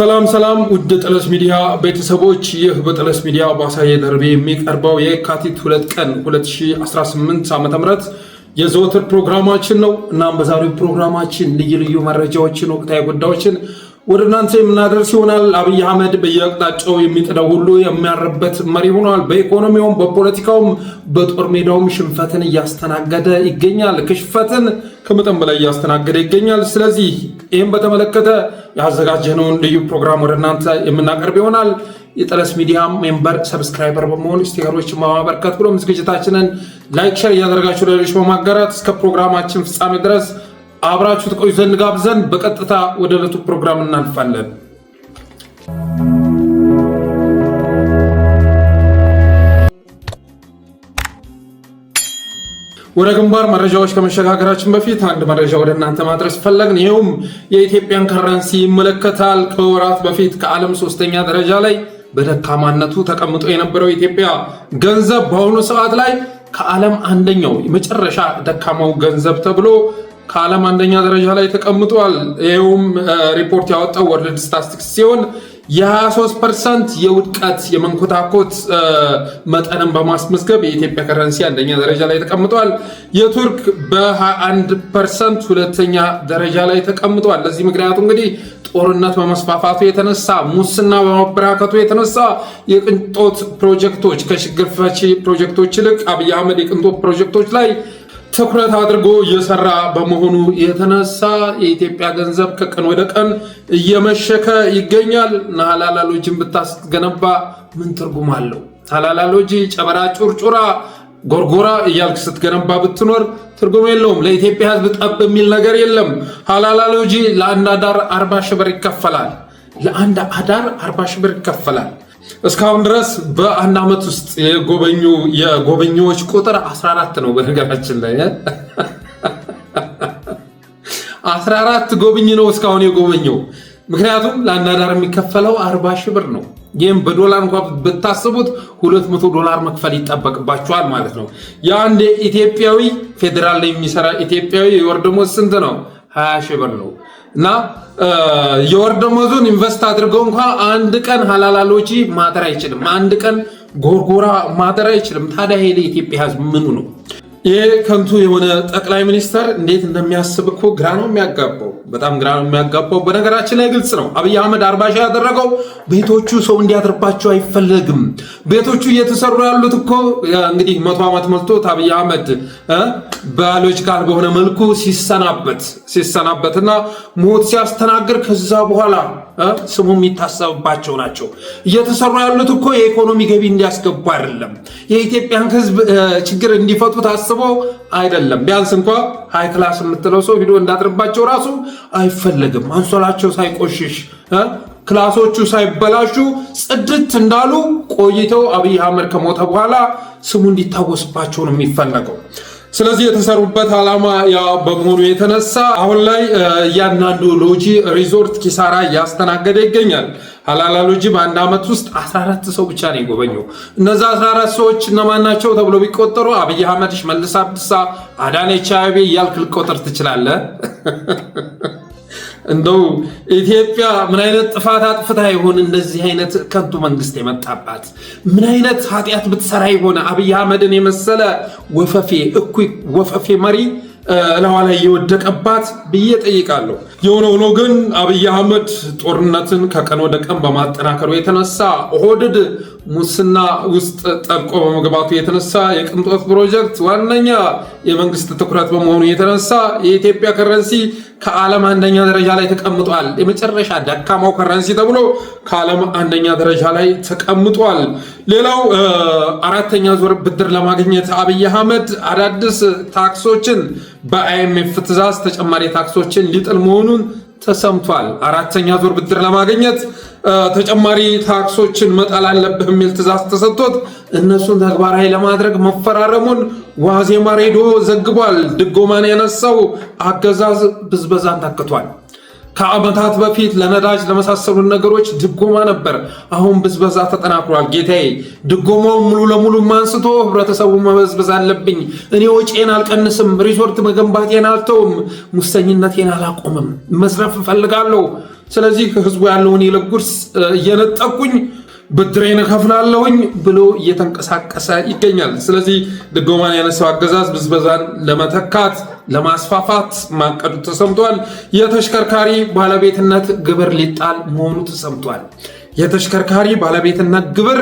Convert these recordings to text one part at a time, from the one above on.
ሰላም ውድ ጠለስ ሚዲያ ቤተሰቦች ይህ በጠለስ ሚዲያ ባሳየ ደርቤ የሚቀርበው የካቲት 2 ቀን 2018 ዓ.ም የዘወትር ፕሮግራማችን ነው። እናም በዛሬው ፕሮግራማችን ልዩ መረጃዎችን ወቅታዊ ጉዳዮችን ወደ እናንተ የምናደርስ ይሆናል። አብይ አህመድ በየአቅጣጫው የሚጥደው ሁሉ የሚያርበት መሪ ሆኗል። በኢኮኖሚውም በፖለቲካውም በጦር ሜዳውም ሽንፈትን እያስተናገደ ይገኛል። ክሽፈትን ከመጠን በላይ እያስተናገደ ይገኛል። ስለዚህ ይህም በተመለከተ ያዘጋጀነውን ልዩ ፕሮግራም ወደ እናንተ የምናቀርብ ይሆናል። የጠለስ ሚዲያ ሜምበር ሰብስክራይበር በመሆን ስቲከሮችን በማበርከት ብሎም ዝግጅታችንን ላይክ፣ ሼር እያደረጋችሁ ለሌሎች በማጋራት እስከ ፕሮግራማችን ፍጻሜ ድረስ አብራችሁ ተቆዩ ዘንድ ጋብዘን በቀጥታ ወደ ዕለቱ ፕሮግራም እናልፋለን። ወደ ግንባር መረጃዎች ከመሸጋገራችን በፊት አንድ መረጃ ወደ እናንተ ማድረስ ፈለግን። ይኸውም የኢትዮጵያን ከረንሲ ይመለከታል። ከወራት በፊት ከዓለም 3ኛ ደረጃ ላይ በደካማነቱ ተቀምጦ የነበረው የኢትዮጵያ ገንዘብ በአሁኑ ሰዓት ላይ ከዓለም አንደኛው የመጨረሻ ደካማው ገንዘብ ተብሎ ከዓለም አንደኛ ደረጃ ላይ ተቀምጧል። ይኸውም ሪፖርት ያወጣው ወርልድ ስታቲስቲክስ ሲሆን የ23% የውድቀት የመንኮታኮት መጠንን በማስመዝገብ የኢትዮጵያ ከረንሲ አንደኛ ደረጃ ላይ ተቀምጧል። የቱርክ በ21% ሁለተኛ ደረጃ ላይ ተቀምጧል። ለዚህ ምክንያቱ እንግዲህ ጦርነት በመስፋፋቱ የተነሳ ሙስና በመበራከቱ የተነሳ የቅንጦት ፕሮጀክቶች ከችግር ፈቺ ፕሮጀክቶች ይልቅ አብይ አህመድ የቅንጦት ፕሮጀክቶች ላይ ትኩረት አድርጎ እየሰራ በመሆኑ የተነሳ የኢትዮጵያ ገንዘብ ከቀን ወደ ቀን እየመሸከ ይገኛል። ሃላላ ሎጂን ብታስገነባ ምን ትርጉም አለው? ሃላላ ሎጂ ጨበራ ጩርጩራ ጎርጎራ እያልክ ስትገነባ ብትኖር ትርጉም የለውም። ለኢትዮጵያ ሕዝብ ጠብ የሚል ነገር የለም። ሃላላ ሎጂ ለአንድ አዳር 40 ሺህ ብር ይከፈላል። ለአንድ አዳር 40 ሺህ ብር ይከፈላል። እስካሁን ድረስ በአንድ ዓመት ውስጥ የጎበኞች ቁጥር 14 ነው። በነገራችን ላይ 14 ጎብኝ ነው እስካሁን የጎበኘው። ምክንያቱም ለአንድ አዳር የሚከፈለው 40 ሺህ ብር ነው። ይህም በዶላር እንኳን ብታስቡት $200 መክፈል ይጠበቅባቸዋል ማለት ነው። የአንድ ኢትዮጵያዊ ፌዴራል ላይ የሚሰራ ኢትዮጵያዊ የወር ደመወዝ ስንት ነው? 20 ሺህ ብር ነው። እና የወር ደመወዙን ኢንቨስት አድርገው እንኳን አንድ ቀን ሃላላ ሎጂ ማደር አይችልም። አንድ ቀን ጎርጎራ ማደር አይችልም። ታዲያ ሄደ የኢትዮጵያ ሕዝብ ምኑ ነው? ይሄ ከንቱ የሆነ ጠቅላይ ሚኒስተር እንዴት እንደሚያስብ እኮ ግራ ነው የሚያጋባው። በጣም ግራ ነው የሚያጋባው። በነገራችን ላይ ግልጽ ነው። አብይ አህመድ 40 ሺህ ያደረገው ቤቶቹ ሰው እንዲያድርባቸው አይፈልግም። ቤቶቹ እየተሰሩ ያሉት እኮ እንግዲህ 100 ዓመት ሞልቶት አብይ አህመድ ባዮሎጂካል በሆነ መልኩ ሲሰናበትና ሞት ሲያስተናግድ ከዛ በኋላ ስሙ የሚታሰብባቸው ናቸው። እየተሰሩ ያሉት እኮ የኢኮኖሚ ገቢ እንዲያስገቡ አይደለም። የኢትዮጵያን ሕዝብ ችግር እንዲፈቱ ታስበው አይደለም። ቢያንስ እንኳ ሃይ ክላስ የምትለው ሰው ቪዲዮ እንዳድርባቸው ራሱ አይፈለግም። አንሶላቸው ሳይቆሽሽ ክላሶቹ ሳይበላሹ ጽድት እንዳሉ ቆይተው አብይ አህመድ ከሞተ በኋላ ስሙ እንዲታወስባቸው ነው የሚፈለገው። ስለዚህ የተሰሩበት ዓላማ ያ በመሆኑ የተነሳ አሁን ላይ እያንዳንዱ ሎጂ ሪዞርት ኪሳራ እያስተናገደ ይገኛል። ሃላላ ሎጂ በአንድ ዓመት ውስጥ 14 ሰው ብቻ ነው የጎበኘው። እነዛ 14 ሰዎች እነማን ናቸው ተብሎ ቢቆጠሩ አብይ አህመድ፣ ሽመልስ አብዲሳ፣ አዳነች አቤቤ እያልክ ልቆጠር ትችላለህ። እንደው ኢትዮጵያ ምን አይነት ጥፋት አጥፍታ ይሆን እንደዚህ አይነት ከንቱ መንግስት የመጣባት? ምን አይነት ኃጢአት ብትሰራ ይሆን አብይ አህመድን የመሰለ ወፈፌ መሪ ለዋ ላይ የወደቀባት ብዬ ጠይቃለሁ። የሆነ ሆኖ ግን አብይ አህመድ ጦርነትን ከቀን ወደ ቀን በማጠናከሩ የተነሳ ኦህዴድ ሙስና ውስጥ ጠልቆ በመግባቱ የተነሳ የቅንጦት ፕሮጀክት ዋነኛ የመንግስት ትኩረት በመሆኑ የተነሳ የኢትዮጵያ ከረንሲ ከዓለም አንደኛ ደረጃ ላይ ተቀምጧል። የመጨረሻ ደካማው ከረንሲ ተብሎ ከዓለም አንደኛ ደረጃ ላይ ተቀምጧል። ሌላው 4ኛ ዙር ብድር ለማግኘት አብይ አህመድ አዳዲስ ታክሶችን በአይኤምኤፍ ትዕዛዝ ተጨማሪ ታክሶችን ሊጥል መሆኑን ተሰምቷል። 4ኛ ዙር ብድር ለማግኘት ተጨማሪ ታክሶችን መጣል አለብህ የሚል ትዕዛዝ ተሰጥቶት እነሱን ተግባራዊ ለማድረግ መፈራረሙን ዋዜማ ሬዲዮ ዘግቧል። ድጎማን ያነሳው አገዛዝ ብዝበዛን ተክቷል። ከዓመታት በፊት ለነዳጅ ለመሳሰሉ ነገሮች ድጎማ ነበር። አሁን ብዝበዛ ተጠናክሯል። ጌታዬ ድጎማውን ሙሉ ለሙሉ ማንስቶ ህብረተሰቡ መበዝበዝ አለብኝ፣ እኔ ወጪን አልቀንስም፣ ሪዞርት መገንባቴን አልተውም፣ ሙሰኝነቴን አላቆምም፣ መስረፍ እፈልጋለሁ ስለዚህ ህዝቡ ያለውን የለጉርስ እየነጠቁኝ ብድሬን እከፍላለሁኝ ብሎ እየተንቀሳቀሰ ይገኛል። ስለዚህ ድጎማን ያነሳው አገዛዝ ብዝበዛን ለመተካት ለማስፋፋት ማቀዱ ተሰምቷል። የተሽከርካሪ ባለቤትነት ግብር ሊጣል መሆኑ ተሰምቷል። የተሽከርካሪ ባለቤትነት ግብር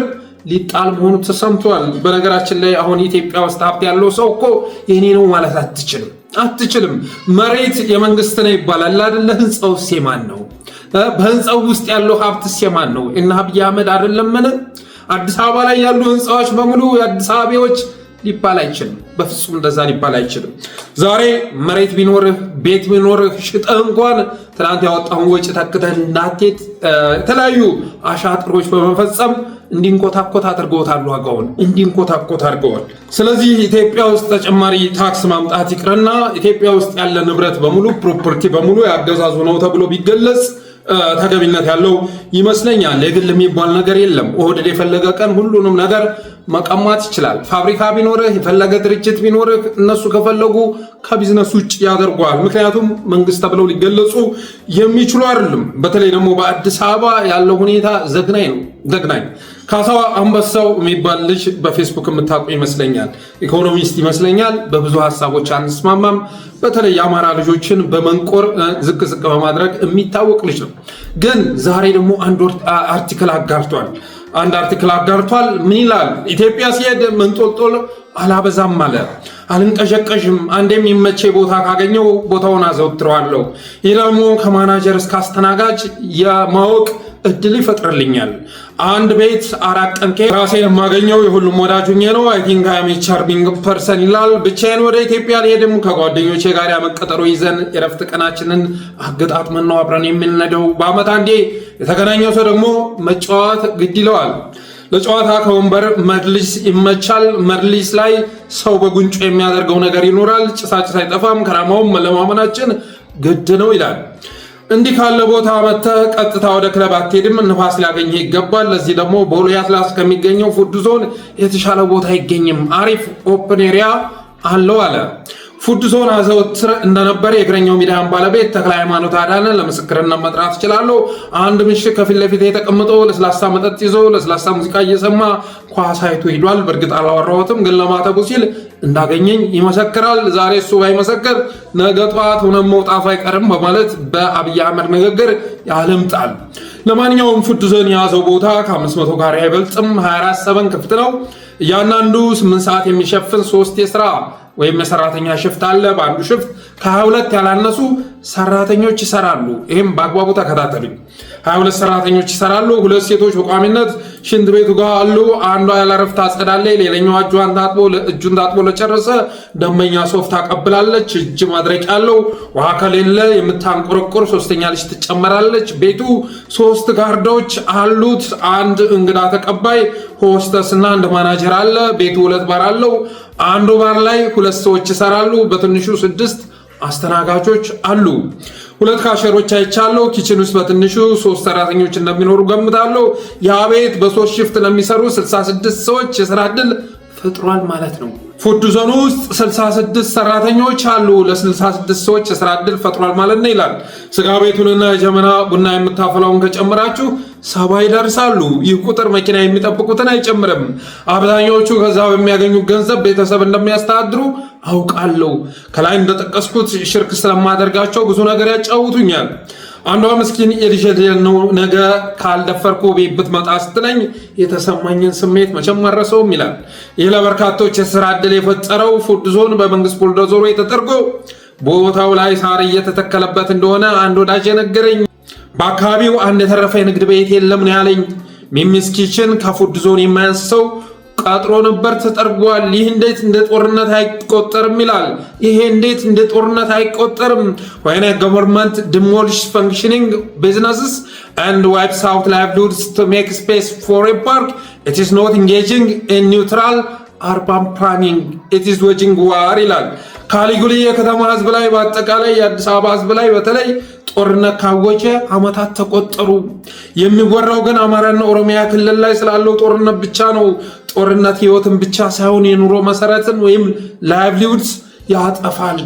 ሊጣል መሆኑ ተሰምቷል። በነገራችን ላይ አሁን ኢትዮጵያ ውስጥ ሀብት ያለው ሰው እኮ የኔ ነው ማለት አትችልም። መሬት የመንግስት ነው ይባላል አይደለ? ህንፃውስ የማን ነው? በህንፃው ውስጥ ያለው ሀብትስ የማን ነው? እና አብይ አህመድ አይደለምን? አዲስ አበባ ላይ ያሉ ህንፃዎች በሙሉ የአዲስ አበባዎች ሊባል አይችልም። በፍጹም እንደዛ ሊባል አይችልም። ዛሬ መሬት ቢኖርህ ቤት ቢኖርህ ሽጠህ እንኳን ትናንት ያወጣውን ወጪ ተክተህ እንዳትሄድ የተለያዩ አሻጥሮች በመፈጸም እንዲንኮታኮት አድርገውታል። ዋጋውን እንዲንኮታኮት አድርገዋል። ስለዚህ ኢትዮጵያ ውስጥ ተጨማሪ ታክስ ማምጣት ይቅርና ኢትዮጵያ ውስጥ ያለ ንብረት በሙሉ ፕሮፐርቲ በሙሉ ያገዛዙ ነው ተብሎ ቢገለጽ ተገቢነት ያለው ይመስለኛል። የግል የሚባል ነገር የለም። ኦህዴድ የፈለገ ቀን ሁሉንም ነገር መቀማት ይችላል። ፋብሪካ ቢኖርህ የፈለገ ድርጅት ቢኖርህ እነሱ ከፈለጉ ከቢዝነስ ውጭ ያደርገዋል። ምክንያቱም መንግስት ተብለው ሊገለጹ የሚችሉ አይደሉም። በተለይ ደግሞ በአዲስ አበባ ያለው ሁኔታ ዘግናኝ ነው። ካሳው አንበሳው የሚባል ልጅ በፌስቡክ የምታውቁ ይመስለኛል። ኢኮኖሚስት ይመስለኛል። በብዙ ሀሳቦች አንስማማም። በተለይ የአማራ ልጆችን በመንቆር ዝቅ በማድረግ የሚታወቅ ልጅ ነው። ግን ዛሬ ደግሞ አንድ አርቲክል አጋርቷል። ምን ይላል? ኢትዮጵያ ሲሄድ መንጦልጦል አላበዛም አለ። አልንቀዠቀዥም። አንድ የሚመቼ ቦታ ካገኘው ቦታውን አዘውትረዋለሁ። ይህ ደግሞ ከማናጀር እስከ አስተናጋጅ የማወቅ እድል ይፈጥርልኛል። አንድ ቤት 4 ቀን ራሴን የማገኘው የሁሉም ወዳጁኝ ነው። አይ ቲንክ አይ አም ቻርሚንግ ፐርሰን ይላል። ብቻዬን ወደ ኢትዮጵያ አልሄድም። ከጓደኞቼ ጋር ያመቀጠሮ ይዘን የረፍት ቀናችንን አገጣጥመን ነው አብረን የምንነደው። በአመት አንዴ የተገናኘው ሰው ደግሞ መጫወት ግድ ይለዋል። ለጨዋታ ከወንበር መድሊስ ይመቻል። መድሊስ ላይ ሰው በጉንጩ የሚያደርገው ነገር ይኖራል። ጭሳጭስ አይጠፋም። ከራማውም መለማመናችን ግድ ነው ይላል። እንዲህ ካለ ቦታ መጥተህ ቀጥታ ወደ ክለብ አትሄድም። ንፋስ ሊያገኝህ ይገባል። ለዚህ ደግሞ ቦሌ አትላስ ከሚገኘው ፉድ ዞን የተሻለ ቦታ አይገኝም። አሪፍ ኦፕን ኤሪያ አለው አለ። ፉድ ዞን አዘወትር እንደነበር የእግረኛው ሚዲያን ባለቤት ተክለ ሃይማኖት አዳነ ለምስክርነት መጥራት እችላለሁ። አንድ ምሽት ከፊት ለፊት የተቀምጦ ለስላሳ መጠጥ ይዞ ለስላሳ ሙዚቃ እየሰማ ኳስ አይቶ ሄዷል። በእርግጥ አላወራሁትም፣ ግን ለማተቡ ሲል እንዳገኘኝ ይመሰክራል። ዛሬ እሱ ባይመሰክር ነገ ጠዋት ሆነ መውጣቱ አይቀርም በማለት በአብይ አህመድ ንግግር ያለምጣል። ለማንኛውም ፉድ ዞን የያዘው ቦታ ከ500 ካሬ አይበልጥም። 24/7 ክፍት ነው። እያንዳንዱ 8 ሰዓት የሚሸፍን 3 የስራ ወይም የሰራተኛ ሽፍት አለ። በአንዱ ሽፍት ከ22 ያላነሱ ሰራተኞች ይሰራሉ። ይህም በአግባቡ ተከታተሉኝ። 22 ሰራተኞች ይሰራሉ። 2 ሴቶች በቋሚነት ሽንት ቤቱ ጋር አሉ። አንዷ ያለረፍት ታጸዳለች። ሌላኛዋ እጁን ታጥቦ ለጨረሰ ደንበኛ ሶፍት ታቀብላለች። እጅ ማድረቂያ ያለው ውሃ ከሌለ የምታንቆረቆር 3ኛ ልጅ ትጨመራለች። ቤቱ 3 ጋርዶች አሉት። አንድ እንግዳ ተቀባይ ሆስተስ እና አንድ ማናጀር አለ። ቤቱ 2 ባር አለው። አንዱ ባር ላይ 2 ሰዎች ይሰራሉ። በትንሹ 6 አስተናጋጆች አሉ። 2 ካሸሮች አይቻለሁ። ኪችን ውስጥ በትንሹ 3 ሰራተኞች እንደሚኖሩ ገምታለሁ። ያ ቤት በ3 ሽፍት ለሚሰሩ 66 ሰዎች የስራ ዕድል ፈጥሯል ማለት ነው። ፉድ ዞን ውስጥ 66 ሰራተኞች አሉ። ለ66 ሰዎች የስራ ዕድል ፈጥሯል ማለት ነው ይላል። ስጋ ቤቱንና የጀመና ቡና የምታፈላውን ከጨመራችሁ 70 ይደርሳሉ። ይህ ቁጥር መኪና የሚጠብቁትን አይጨምርም። አብዛኛዎቹ ከዛ በሚያገኙት ገንዘብ ቤተሰብ እንደሚያስተዳድሩ አውቃለሁ። ከላይ እንደጠቀስኩት ሽርክ ስለማደርጋቸው ብዙ ነገር ያጫውቱኛል። አንዷ ምስኪን የልጅ ነው ነገ ካልደፈርኩ ቤት ብትመጣ ስትለኝ የተሰማኝን ስሜት መቼም አልረሳውም ይላል። ይህ ለበርካቶች የስራ ዕድል የፈጠረው ፉድ ዞን በመንግስት ቡልዶዘሩ ተጠርጎ ቦታው ላይ ሳር እየተተከለበት እንደሆነ አንድ ወዳጅ የነገረኝ። በአካባቢው አንድ የተረፈ የንግድ ቤት የለም ነው ያለኝ። ሚሚስ ኪችን ከፉድ ዞን የማያንስ ሰው ቀጥሮ ነበር ተጠርጓል። ይህ እንዴት እንደ ጦርነት አይቆጠርም ይላል። ይሄ እንዴት እንደ ጦርነት አይቆጠርም? when a government demolish functioning businesses and wipes out livelihoods to make space for a park, it is not engaging in neutral urban planning, it is waging war ይላል። ካሊጉሊ የከተማ ህዝብ ላይ በአጠቃላይ የአዲስ አበባ ህዝብ ላይ በተለይ ጦርነት ካወጀ አመታት ተቆጠሩ። የሚወራው ግን አማራና ኦሮሚያ ክልል ላይ ስላለው ጦርነት ብቻ ነው። ጦርነት ህይወትን ብቻ ሳይሆን የኑሮ መሰረትን ወይም ላይቭሊሁድስ ያጠፋል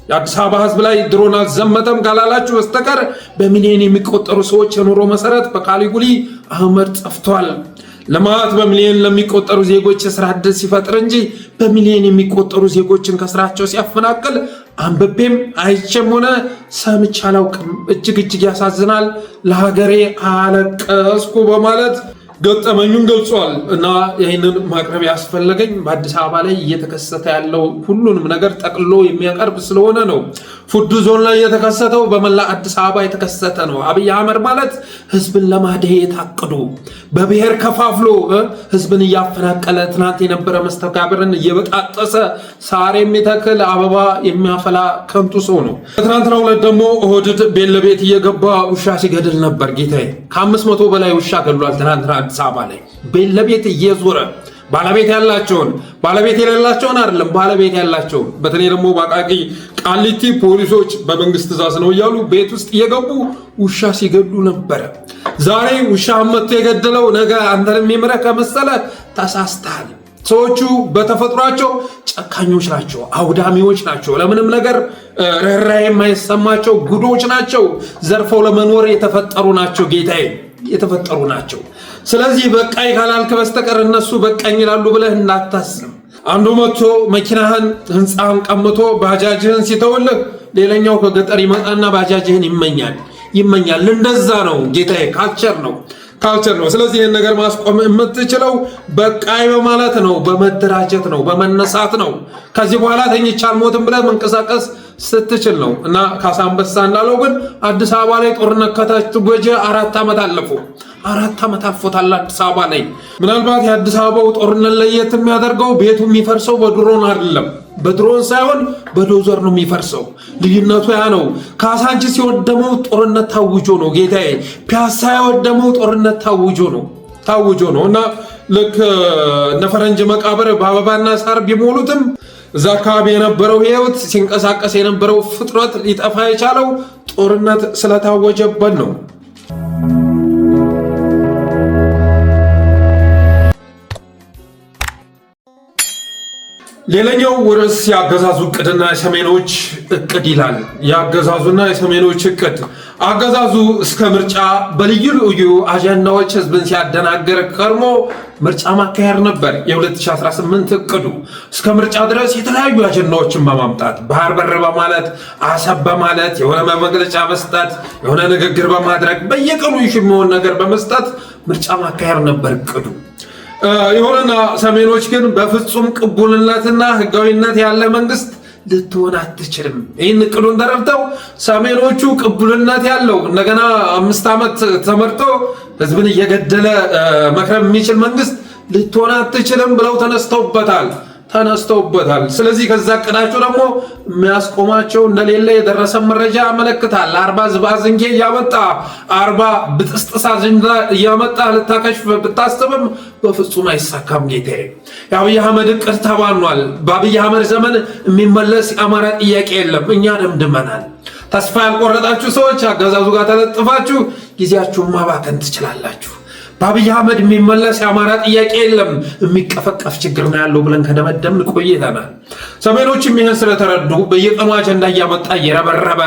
የአዲስ አበባ ህዝብ ላይ ድሮን አልዘመተም ካላላችሁ በስተቀር በሚሊዮን የሚቆጠሩ ሰዎች የኑሮ መሰረት በካሊጉሊ አህመድ ጠፍቷል። ልማት በሚሊዮን ለሚቆጠሩ ዜጎች የስራ ዕድል ሲፈጥር እንጂ በሚሊዮን የሚቆጠሩ ዜጎችን ከስራቸው ሲያፈናቅል አንብቤም አይቼም ሆነ ሰምቼ አላውቅም። እጅግ ያሳዝናል። ለሀገሬ አለቀስኩ በማለት ገጠመኙን ገልጿል። እና ይህንን ማቅረብ ያስፈለገኝ በአዲስ አበባ ላይ እየተከሰተ ያለው ሁሉንም ነገር ጠቅልሎ የሚያቀርብ ስለሆነ ነው። ፉድ ዞን ላይ የተከሰተው በመላ አዲስ አበባ የተከሰተ ነው። አብይ አህመድ ማለት ህዝብን ለማደሄት አቅዶ በብሔር ከፋፍሎ ህዝብን እያፈናቀለ ትናንት የነበረ መስተጋብርን እየበጣጠሰ ሳር የሚተክል አበባ የሚያፈላ ከንቱ ሰው ነው። በትናንትናው ዕለት ደግሞ ኦህዴድ ቤት ለቤት እየገባ ውሻ ሲገድል ነበር። ጌታዬ ከ500 በላይ ውሻ ገድሏል ትናንትና አዲስ አበባ ላይ ቤት ለቤት እየዞረ ባለቤት ያላቸውን ባለቤት የሌላቸውን አይደለም ባለቤት ያላቸውን በተለይ ደግሞ በአቃቂ ቃሊቲ ፖሊሶች በመንግስት ትዕዛዝ ነው እያሉ ቤት ውስጥ እየገቡ ውሻ ሲገድሉ ነበረ። ዛሬ ውሻ መጥቶ የገደለው ነገ አንተንም የሚምረህ ከመሰለ ተሳስተሃል። ሰዎቹ በተፈጥሯቸው ጨካኞች ናቸው፣ አውዳሚዎች ናቸው፣ ለምንም ነገር ርህራሄ የማይሰማቸው ጉዶች ናቸው። ዘርፈው ለመኖር የተፈጠሩ ናቸው ጌታዬ፣ የተፈጠሩ ናቸው። ስለዚህ በቃኝ ካላልክ በስተቀር እነሱ በቃኝ ይላሉ ብለህ እንዳታስብ። አንዱ መጥቶ መኪናህን ህንፃህን ቀምቶ ባጃጅህን ሲተውልህ ሌላኛው ከገጠር ይመጣና ባጃጅህን ይመኛል። እንደዛ ነው ጌታዬ፣ ካልቸር ነው። ስለዚህ ይህን ነገር ማስቆም የምትችለው በቃኝ በማለት ነው፣ በመደራጀት ነው፣ በመነሳት ነው። ከዚህ በኋላ ተኝቼ አልሞትም ብለህ መንቀሳቀስ ስትችል ነው። እና ካሳንበሳ እንዳለው ግን አዲስ አበባ ላይ ጦርነት ከተጀመረ 4 ዓመት አለፉ። 4 ዓመት አልፎታል አዲስ አበባ ላይ። ምናልባት የአዲስ አበባው ጦርነት ለየት የሚያደርገው ቤቱ የሚፈርሰው በድሮን አይደለም፣ በድሮን ሳይሆን በዶዘር ነው የሚፈርሰው። ልዩነቱ ያ ነው። ካሳንቺስ የወደመው ጦርነት ታውጆ ነው ጌታዬ። ፒያሳ የወደመው ጦርነት ታውጆ ነው። እና ልክ እነ ፈረንጅ መቃብር በአበባና ሳር ቢሞሉትም እዛ አካባቢ የነበረው ህይወት ሲንቀሳቀስ የነበረው ፍጥረት ሊጠፋ የቻለው ጦርነት ስለታወጀበት ነው። ሌላኛው ርዕስ የአገዛዙ እቅድና የሰሜኖች እቅድ ይላል። የአገዛዙና የሰሜኖች እቅድ አገዛዙ እስከ ምርጫ በልዩ ልዩ አጀንዳዎች ህዝብን ሲያደናገር ከርሞ ምርጫ ማካሄድ ነበር የ2018 እቅዱ። እስከ ምርጫ ድረስ የተለያዩ አጀንዳዎችን በማምጣት ባህር በር በማለት አሰብ በማለት የሆነ መግለጫ መስጠት፣ የሆነ ንግግር በማድረግ በየቀኑ የሚሆን ነገር በመስጠት ምርጫ ማካሄድ ነበር እቅዱ። ይሁንና ሰሜኖች ግን በፍጹም ቅቡልነትና ህጋዊነት ያለ መንግስት ልትሆን አትችልም። ይህን እቅዱን ተረድተው ሰሜኖቹ ቅቡልነት ያለው እንደገና 5 ዓመት ተመርጦ ህዝብን እየገደለ መክረም የሚችል መንግስት ልትሆን አትችልም ብለው ተነስተውበታል። ስለዚህ ከዛ እቅዳቸው ደግሞ የሚያስቆማቸው እንደሌለ የደረሰ መረጃ ያመለክታል። 40 ዝባዝንጌ እያመጣ 40 ብጥስጥሳ አጀንዳ እያመጣ ልታከሽፍ ብታስብም በፍጹም አይሳካም ጌታዬ። የአብይ አህመድ እቅድ ተባኗል። በአብይ አህመድ ዘመን የሚመለስ የአማራ ጥያቄ የለም። እኛ ደምድመናል። ተስፋ ያልቆረጣችሁ ሰዎች አገዛዙ ጋር ተለጥፋችሁ ጊዜያችሁን ማባከን ትችላላችሁ። በአብይ አህመድ የሚመለስ የአማራ ጥያቄ የለም፣ የሚቀፈቀፍ ችግር ነው ያለው ብለን ከደመደምን ቆይተናል። ሰሜኖችም ይህን ስለተረዱ በየቀኑ አጀንዳ እያመጣ እየረበረበ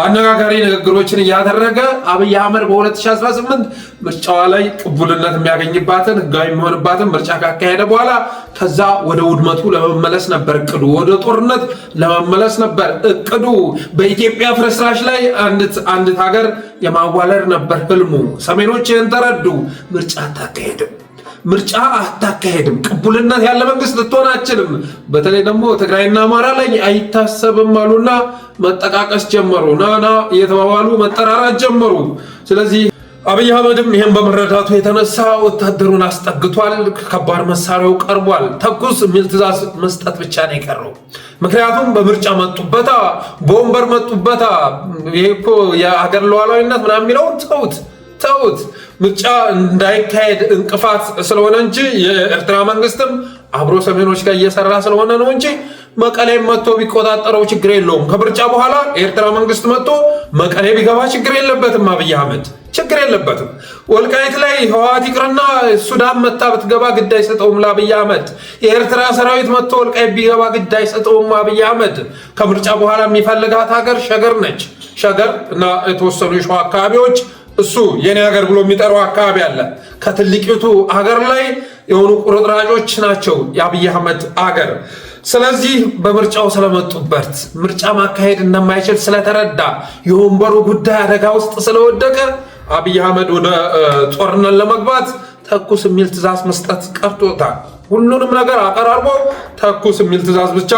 አነጋጋሪ ንግግሮችን እያደረገ አብይ አህመድ በ2018 ምርጫዋ ላይ ቅቡልነት የሚያገኝባትን ህጋዊ የሚሆንባትን ምርጫ ካካሄደ በኋላ ከዛ ወደ ውድመቱ ለመመለስ ነበር እቅዱ፣ ወደ ጦርነት ለመመለስ ነበር እቅዱ። በኢትዮጵያ ፍርስራሽ ላይ አንዲት ሀገር የማዋለድ ነበር ህልሙ። ሰሜኖች ይህን ተረዱ። ምርጫ አታካሄድም፣ ቅቡልነት ያለ መንግስት ልትሆን አትችልም። በተለይ ደግሞ ትግራይና አማራ ላይ አይታሰብም አሉና መጠቃቀስ ጀመሩ። ናና እየተባባሉ መጠራራት ጀመሩ። ስለዚህ አብይ አህመድም ይሄን በመረዳቱ የተነሳ ወታደሩን አስጠግቷል። ከባድ መሳሪያው ቀርቧል። ተኩስ የሚል ትዕዛዝ መስጠት ብቻ ነው የቀረው። ምክንያቱም በምርጫ መጡበታ፣ በወንበር መጡበታ። ይሄ እኮ የሀገር ሉዓላዊነት ምናምን የሚለውን ተውት። ምርጫ እንዳይካሄድ እንቅፋት ስለሆነ እንጂ የኤርትራ መንግስትም አብሮ ሰሜኖች ጋር እየሰራ ስለሆነ ነው እንጂ መቀሌም መጥቶ ቢቆጣጠረው ችግር የለውም። ከምርጫ በኋላ የኤርትራ መንግስት መጥቶ መቀሌ ቢገባ ችግር የለበትም። አብይ አህመድ ችግር የለበትም። ወልቃይት ላይ ህወሓት ይቅርና ሱዳን መታ ብትገባ ግድ አይሰጠውም ለአብይ አህመድ። የኤርትራ ሰራዊት መጥቶ ወልቃይት ቢገባ ግድ አይሰጠውም አብይ አህመድ። ከምርጫ በኋላ የሚፈልጋት ሀገር ሸገር ነች። ሸገር እና የተወሰኑ የሸዋ አካባቢዎች እሱ የኔ ሀገር ብሎ የሚጠራው አካባቢ አለ። ከትልቂቱ ሀገር ላይ የሆኑ ቁርጥራጮች ናቸው የአብይ አህመድ ሀገር። ስለዚህ በምርጫው ስለመጡበት ምርጫ ማካሄድ እንደማይችል ስለተረዳ የወንበሩ ጉዳይ አደጋ ውስጥ ስለወደቀ አብይ አህመድ ወደ ጦርነት ለመግባት ተኩስ የሚል ትእዛዝ መስጠት ቀርቶታል። ሁሉንም ነገር አቀራርቦ ተኩስ የሚል ትእዛዝ ብቻ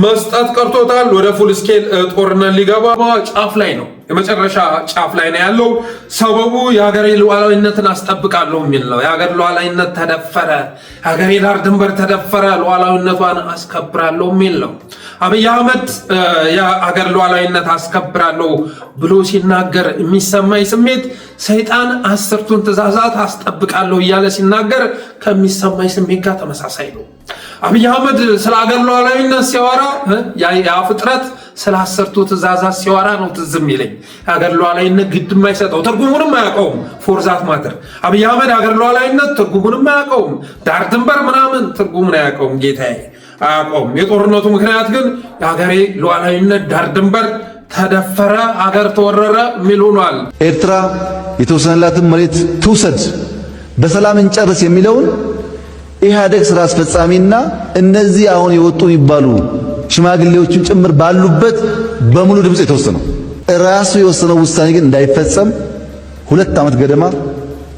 መስጠት ቀርቶታል። ወደ ፉል ስኬል ጦርነት ሊገባ ጫፍ ላይ ነው፣ የመጨረሻ ጫፍ ላይ ነው ያለው። ሰበቡ የሀገሬ ሉዓላዊነትን አስጠብቃለሁ የሚል ነው። የሀገር ሉዓላዊነት ተደፈረ፣ የሀገሬ ዳር ድንበር ተደፈረ፣ ሉዓላዊነቷን አስከብራለሁ የሚል ነው። አብይ አህመድ የሀገር ሉዓላዊነት አስከብራለሁ ብሎ ሲናገር የሚሰማኝ ስሜት ሰይጣን 10ቱን ትእዛዛት አስጠብቃለሁ እያለ ሲናገር ከሚሰማኝ ስሜት ጋር ተመሳሳይ ነው። አብይ አህመድ ስለ ሀገር ሉዓላዊነት ሲያወራ ያ ፍጥረት ስለ 10ቱ ትእዛዛት ሲያወራ ነው ትዝ የሚለኝ። የሀገር ሉዓላዊነት ግድ የማይሰጠው ትርጉሙንም አያውቀውም። ፎርዛት ማተር አብይ አህመድ ሀገር ሉዓላዊነት ትርጉሙንም አያውቀውም። ዳር ድንበር ምናምን ትርጉሙን አያውቀውም። ጌታዬ አያውቀውም። የጦርነቱ ምክንያት ግን የሀገሬ ሉዓላዊነት ዳር ድንበር ተደፈረ፣ ሀገር ተወረረ የሚል ሆኗል። ኤርትራ የተወሰነላትን መሬት ትውሰድ፣ በሰላም እንጨርስ የሚለውን ኢህአዴግ ስራ አስፈጻሚና እነዚህ አሁን የወጡ የሚባሉ ሽማግሌዎችን ጭምር ባሉበት በሙሉ ድምፅ የተወሰነው ራሱ የወሰነው ውሳኔ ግን እንዳይፈጸም 2 ዓመት ገደማ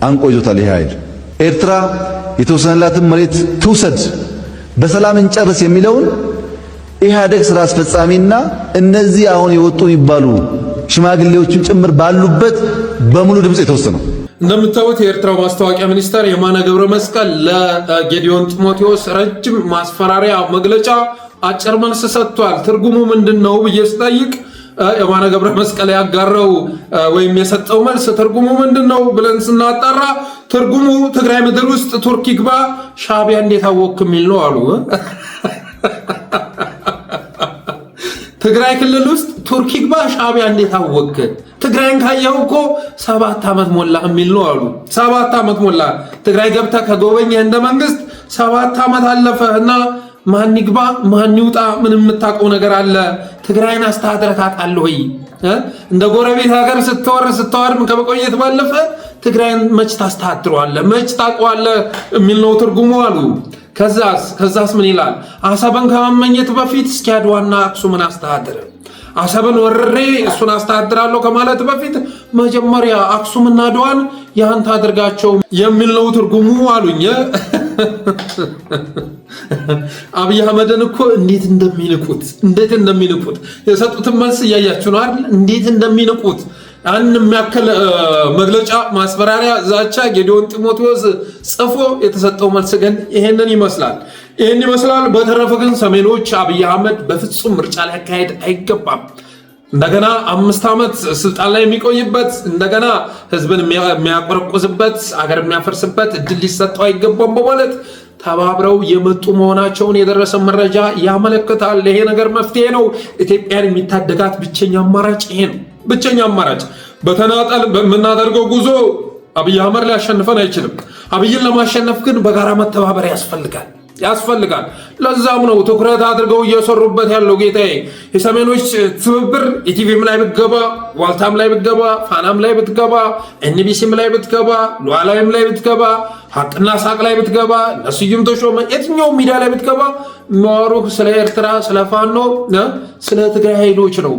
አንቆ ይዞታል። ይሄ ኃይል ኤርትራ የተወሰነላትን መሬት ትውሰድ፣ በሰላም እንጨርስ የሚለውን ኢህአዴግ ስራ አስፈጻሚና እነዚህ አሁን የወጡ የሚባሉ ሽማግሌዎችን ጭምር ባሉበት በሙሉ ድምፅ የተወሰነው። እንደምታዩት የኤርትራው ማስታወቂያ ሚኒስተር የማነ ገብረ መስቀል ለጌዲዮን ጢሞቴዎስ ረጅም ማስፈራሪያ መግለጫ አጭር መልስ ሰጥቷል። ትርጉሙ ምንድነው ብዬ ስጠይቅ የማነ ገብረ መስቀል ያጋራው ወይም የሰጠው መልስ ትርጉሙ ምንድነው ብለን ስናጣራ ትርጉሙ ትግራይ ምድር ውስጥ ቱርክ ይግባ ሻዕቢያ እንዴት አወክ የሚል ነው አሉ። ትግራይ ክልል ውስጥ ቱርክ ይግባ ሻዕቢያ እንዴት አወክ? ትግራይን ካየው እኮ 7 ዓመት ሞላ የሚል ነው አሉ። 7 ዓመት ሞላ ትግራይ ገብታ ከጎበኘህ እንደ መንግስት 7 ዓመት አለፈ እና ማን ይግባ ማን ይውጣ ምን የምታውቀው ነገር አለ? ትግራይን አስተዳድረህ ታውቃለህ ወይ? እንደ ጎረቤት ሀገር ስትወርም ከመቆየት ባለፈ ትግራይን መች ታስተዳድረዋለህ? መች ታውቀዋለህ የሚል ነው ትርጉሙ አሉ። ከዛስ ምን ይላል? አሰብን ከመመኘት በፊት እስኪ አድዋና አክሱምን አስተዳድር። አሰብን ወርሬ እሱን አስተዳድራለሁ ከማለት በፊት መጀመሪያ አክሱምና አድዋን ያንተ አድርጋቸው የሚል ነው ትርጉሙ አሉኝ። አብይ አህመድን እኮ እንዴት እንደሚንቁት የሰጡትን መልስ እያያችሁ ነው አይደል? እንዴት እንደሚንቁት ያን የሚያክል መግለጫ ማስፈራሪያ ዛቻ ጌዲዮን ጢሞቴዎስ ጽፎ የተሰጠው መልስ ግን ይሄንን ይመስላል። በተረፈ ግን ሰሜኖች አብይ አህመድ በፍጹም ምርጫ ላይ አካሄድ አይገባም። እንደገና 5 ዓመት ስልጣን ላይ የሚቆይበት እንደገና ህዝብን የሚያቆረቁዝበት አገር የሚያፈርስበት እድል ሊሰጠው አይገባም በማለት ተባብረው የመጡ መሆናቸውን የደረሰ መረጃ ያመለክታል። ይሄ ነገር መፍትሄ ነው። ኢትዮጵያን የሚታደጋት ብቸኛ አማራጭ ይሄ ነው። ብቸኛ አማራጭ በተናጠል በምናደርገው ጉዞ አብይ አህመድ ሊያሸንፈን አይችልም። አብይን ለማሸነፍ ግን በጋራ መተባበር ያስፈልጋል። ለዛም ነው ትኩረት አድርገው እየሰሩበት ያለው ጌታዬ። የሰሜኖች ትብብር ኢቲቪም ላይ ብትገባ፣ ዋልታም ላይ ብትገባ፣ ፋናም ላይ ብትገባ፣ ኤንቢሲም ላይ ብትገባ፣ ሉዓላዊም ላይ ብትገባ፣ ሀቅና ሳቅ ላይ ብትገባ፣ ለስዩም ተሾመ የትኛው ሚዲያ ላይ ብትገባ የሚያወሩህ ስለ ኤርትራ፣ ስለ ፋኖ፣ ስለ ትግራይ ኃይሎች ነው።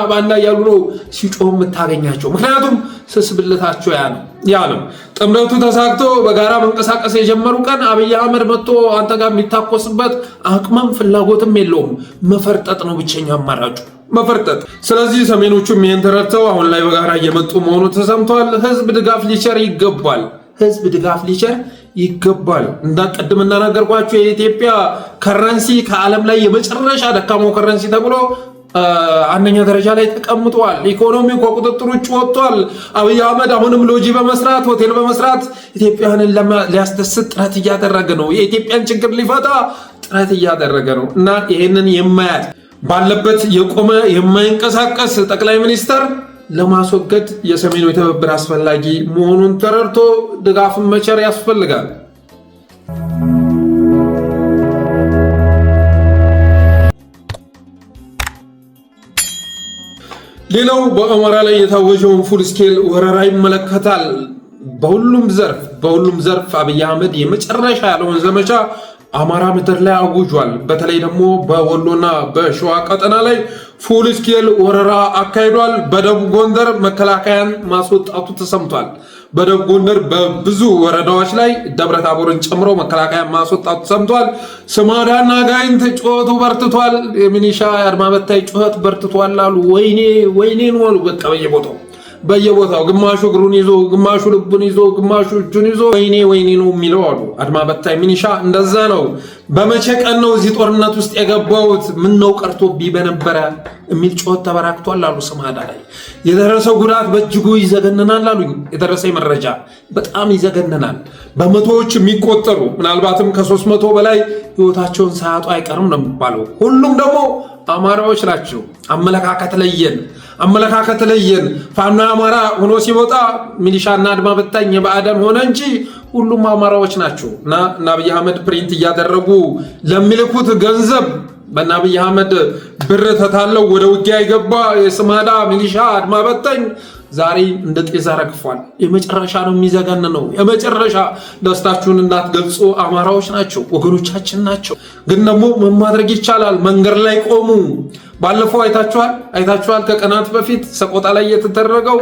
ባንዳ እያሉ ነው ሲጮህ የምታገኛቸው። ምክንያቱም ስስብልታቸው ያ ነው። ጥምረቱ ተሳክቶ በጋራ መንቀሳቀስ የጀመሩ ቀን አብይ አህመድ መጥቶ አንተ ጋር የሚታኮስበት አቅምም ፍላጎትም የለውም። መፈርጠጥ ነው ብቸኛ አማራጩ፣ መፈርጠጥ። ስለዚህ ሰሜኖቹም ይህን ተረድተው አሁን ላይ በጋራ እየመጡ መሆኑ ተሰምቷል። ህዝብ ድጋፍ ሊቸር ይገባል። እንዳቀድም እናናገርኳቸው የኢትዮጵያ ከረንሲ ከዓለም ላይ የመጨረሻ ደካማው ከረንሲ ተብሎ 1ኛ ደረጃ ላይ ተቀምጧል። ኢኮኖሚው ከቁጥጥር ውጭ ወጥቷል። አብይ አህመድ አሁንም ሎጂ በመስራት ሆቴል በመስራት ኢትዮጵያንን ሊያስደስት ጥረት እያደረገ ነው። የኢትዮጵያን ችግር ሊፈታ ጥረት እያደረገ ነው እና ይህንን የማያት ባለበት የቆመ የማይንቀሳቀስ ጠቅላይ ሚኒስተር ለማስወገድ የሰሜኑ ትብብር አስፈላጊ መሆኑን ተረድቶ ድጋፍን መቸር ያስፈልጋል። ሌላው በአማራ ላይ የታወጀውን ፉል ስኬል ወረራ ይመለከታል። በሁሉም ዘርፍ አብይ አህመድ የመጨረሻ ያለውን ዘመቻ አማራ ምድር ላይ አውጇል። በተለይ ደግሞ በወሎና በሸዋ ቀጠና ላይ ፉል ስኬል ወረራ አካሂዷል። በደቡብ ጎንደር መከላከያን ማስወጣቱ ተሰምቷል። በደቡብ ጎንደር በብዙ ወረዳዎች ላይ ደብረ ታቦርን ጨምሮ መከላከያ ማስወጣቱ ሰምቷል። ስማዳና ጋይንት ጩኸቱ በርትቷል። የሚኒሻ የአድማ በታይ ጩኸት በርትቷል አሉ። ወይኔ ነው አሉ። በቃ በየቦታው ግማሹ እግሩን ይዞ፣ ግማሹ ልቡን ይዞ፣ ግማሹ እጁን ይዞ ወይኔ ነው የሚለው አሉ። አድማ በታይ ሚኒሻ እንደዛ ነው። በመቼ ቀን ነው እዚህ ጦርነት ውስጥ የገባሁት? ምን ነው ቀርቶብኝ በነበረ የሚል ጩኸት ተበራክቷል አሉ። ስማዳ ላይ የደረሰው ጉዳት በእጅጉ ይዘገነናል አሉኝ። የደረሰኝ መረጃ በጣም ይዘገነናል። በመቶዎች የሚቆጠሩ ምናልባትም ከ300 በላይ ህይወታቸውን ሳያጡ አይቀርም ነው የሚባለው። ሁሉም ደግሞ አማራዎች ናቸው። አመለካከት ለየን። ፋኖ አማራ ሆኖ ሲወጣ ሚሊሻና አድማ በታኝ የባዕዳን ሆነ እንጂ ሁሉም አማራዎች ናቸው እና አብይ አህመድ ፕሪንት እያደረጉ ለሚልኩት ገንዘብ በእነ አብይ አህመድ ብር ተታለው ወደ ውጊያ የገባ የስማዳ ሚሊሻ አድማ በታኝ ዛሬ እንደ ጤዛ ረግፏል። የመጨረሻ ነው የሚዘገን ነው። የመጨረሻ ደስታችሁን እንዳትገልጹ አማራዎች ናቸው፣ ወገኖቻችን ናቸው። ግን ደግሞ ምን ማድረግ ይቻላል? መንገድ ላይ ቆሙ። ባለፈው አይታችኋል። ከቀናት በፊት ሰቆጣ ላይ የተደረገው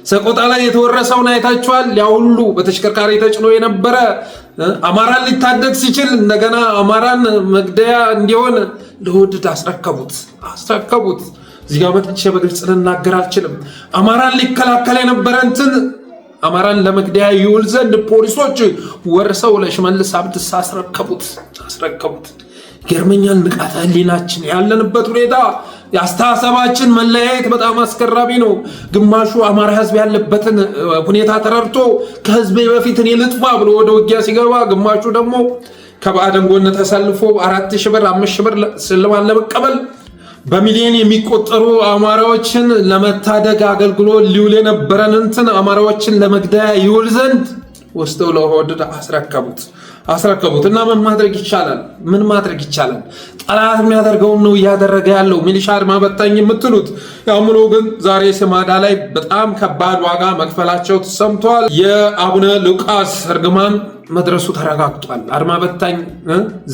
ሰቆጣ ላይ የተወረሰውን አይታችኋል። ያ ሁሉ በተሽከርካሪ ተጭኖ የነበረ አማራን ሊታደግ ሲችል እንደገና አማራን መግደያ እንዲሆን ለወድድ አስረከቡት። እዚህ ጋር መጥቼ በግልጽ ልናገር አልችልም። አማራን ሊከላከል የነበረንትን አማራን ለመግደያ ይውል ዘንድ ፖሊሶች ወርሰው ለሽመልስ አብዲሳ አስረከቡት። ገርመኛል። ንቃተ ህሊናችን ያለንበት ሁኔታ የአስተሳሰባችን መለያየት በጣም አስገራሚ ነው። ግማሹ አማራ ህዝብ ያለበትን ሁኔታ ተረድቶ ከህዝቤ በፊት እኔ ልጥፋ ብሎ ወደ ውጊያ ሲገባ፣ ግማሹ ደግሞ ከባዕዳን ጎን ተሰልፎ 4000 ብር 5000 ብር ሽልማት ለመቀበል በሚሊዮን የሚቆጠሩ አማራዎችን ለመታደግ አገልግሎት ሊውል የነበረን አማራዎችን ለመግደያ ይውል ዘንድ ወስደው ለወድድ አስረከቡት እና ምን ማድረግ ይቻላል? ጠላት የሚያደርገውን ነው እያደረገ ያለው። ሚሊሻ አድማ በታኝ የምትሉት ያምኑ፣ ግን ዛሬ ስማዳ ላይ በጣም ከባድ ዋጋ መክፈላቸው ተሰምቷል። የአቡነ ሉቃስ እርግማን መድረሱ ተረጋግጧል። አድማ በታኝ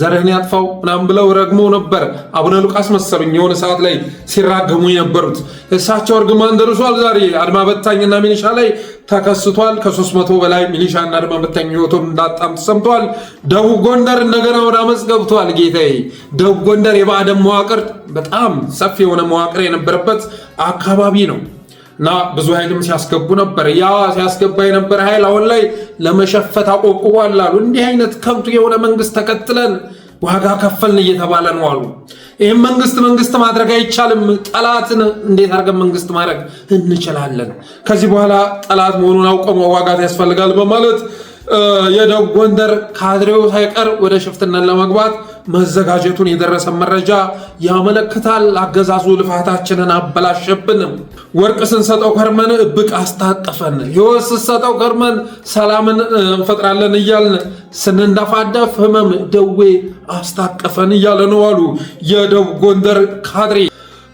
ዘርህን ያጥፋው ምናምን ብለው ረግሞ ነበር። አቡነ ሉቃስ መሰሉኝ የሆነ ሰዓት ላይ ሲራገሙ የነበሩት። እሳቸው እርግማን ደርሷል። ዛሬ አድማ በታኝና ሚሊሻ ላይ ተከስቷል። ከ300 በላይ ሚሊሻና አድማ በታኝ ህይወቱን እንዳጣም ተሰምቷል። ደቡብ ጎንደር እንደገና ወደ አመፅ ገብቷል። ጌታዬ፣ ደቡብ ጎንደር የባዕዳን መዋቅር በጣም ሰፊ የሆነ መዋቅር የነበረበት አካባቢ ነው እና ብዙ ኃይልም ሲያስገቡ ነበር። ያ ሲያስገባ የነበረ ኃይል አሁን ላይ ለመሸፈት አቆቁቧል አሉ። እንዲህ አይነት ከንቱ የሆነ መንግስት ተከትለን ዋጋ ከፈልን እየተባለ ነው አሉ። ይህም መንግስት ማድረግ አይቻልም። ጠላትን እንዴት አድርገን መንግስት ማድረግ እንችላለን? ከዚህ በኋላ ጠላት መሆኑን አውቀው መዋጋት ያስፈልጋል በማለት የደቡብ ጎንደር ካድሬው ሳይቀር ወደ ሽፍትነት ለመግባት መዘጋጀቱን የደረሰ መረጃ ያመለክታል። አገዛዙ ልፋታችንን አበላሸብን። ወርቅ ስንሰጠው ከርመን እብቅ አስታጠፈን፣ ህይወት ስንሰጠው ከርመን ሰላምን እንፈጥራለን እያልን ስንንደፋደፍ ህመም ደዌ አስታቀፈን እያለ ነው አሉ የደቡብ ጎንደር ካድሬ።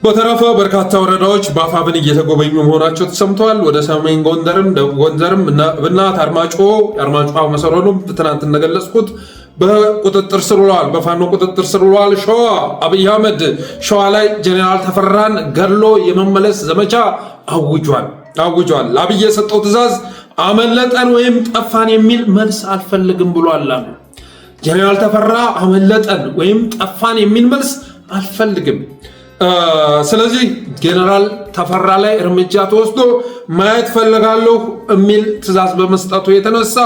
በተረፈ በርካታ ወረዳዎች በአፋብን እየተጎበኙ መሆናቸው ተሰምተዋል። ወደ ሰሜን ጎንደርም ደቡብ ጎንደርም ብናት አርማጭሆ መሰረኑም ትናንት እንደገለጽኩት በቁጥጥር ስር ውለዋል። በፋኖ ቁጥጥር ስር ውለዋል። ሸዋ አብይ አህመድ ሸዋ ላይ ጄኔራል ተፈራን ገድሎ የመመለስ ዘመቻ አውጇል። አብይ የሰጠው ትዕዛዝ አመለጠን ወይም ጠፋን የሚል መልስ አልፈልግም ብሏል። ጄኔራል ተፈራ አመለጠን ወይም ጠፋን የሚል መልስ አልፈልግም። ስለዚህ ጄኔራል ተፈራ ላይ እርምጃ ተወስዶ ማየት ፈልጋለሁ የሚል ትዕዛዝ በመስጠቱ የተነሳ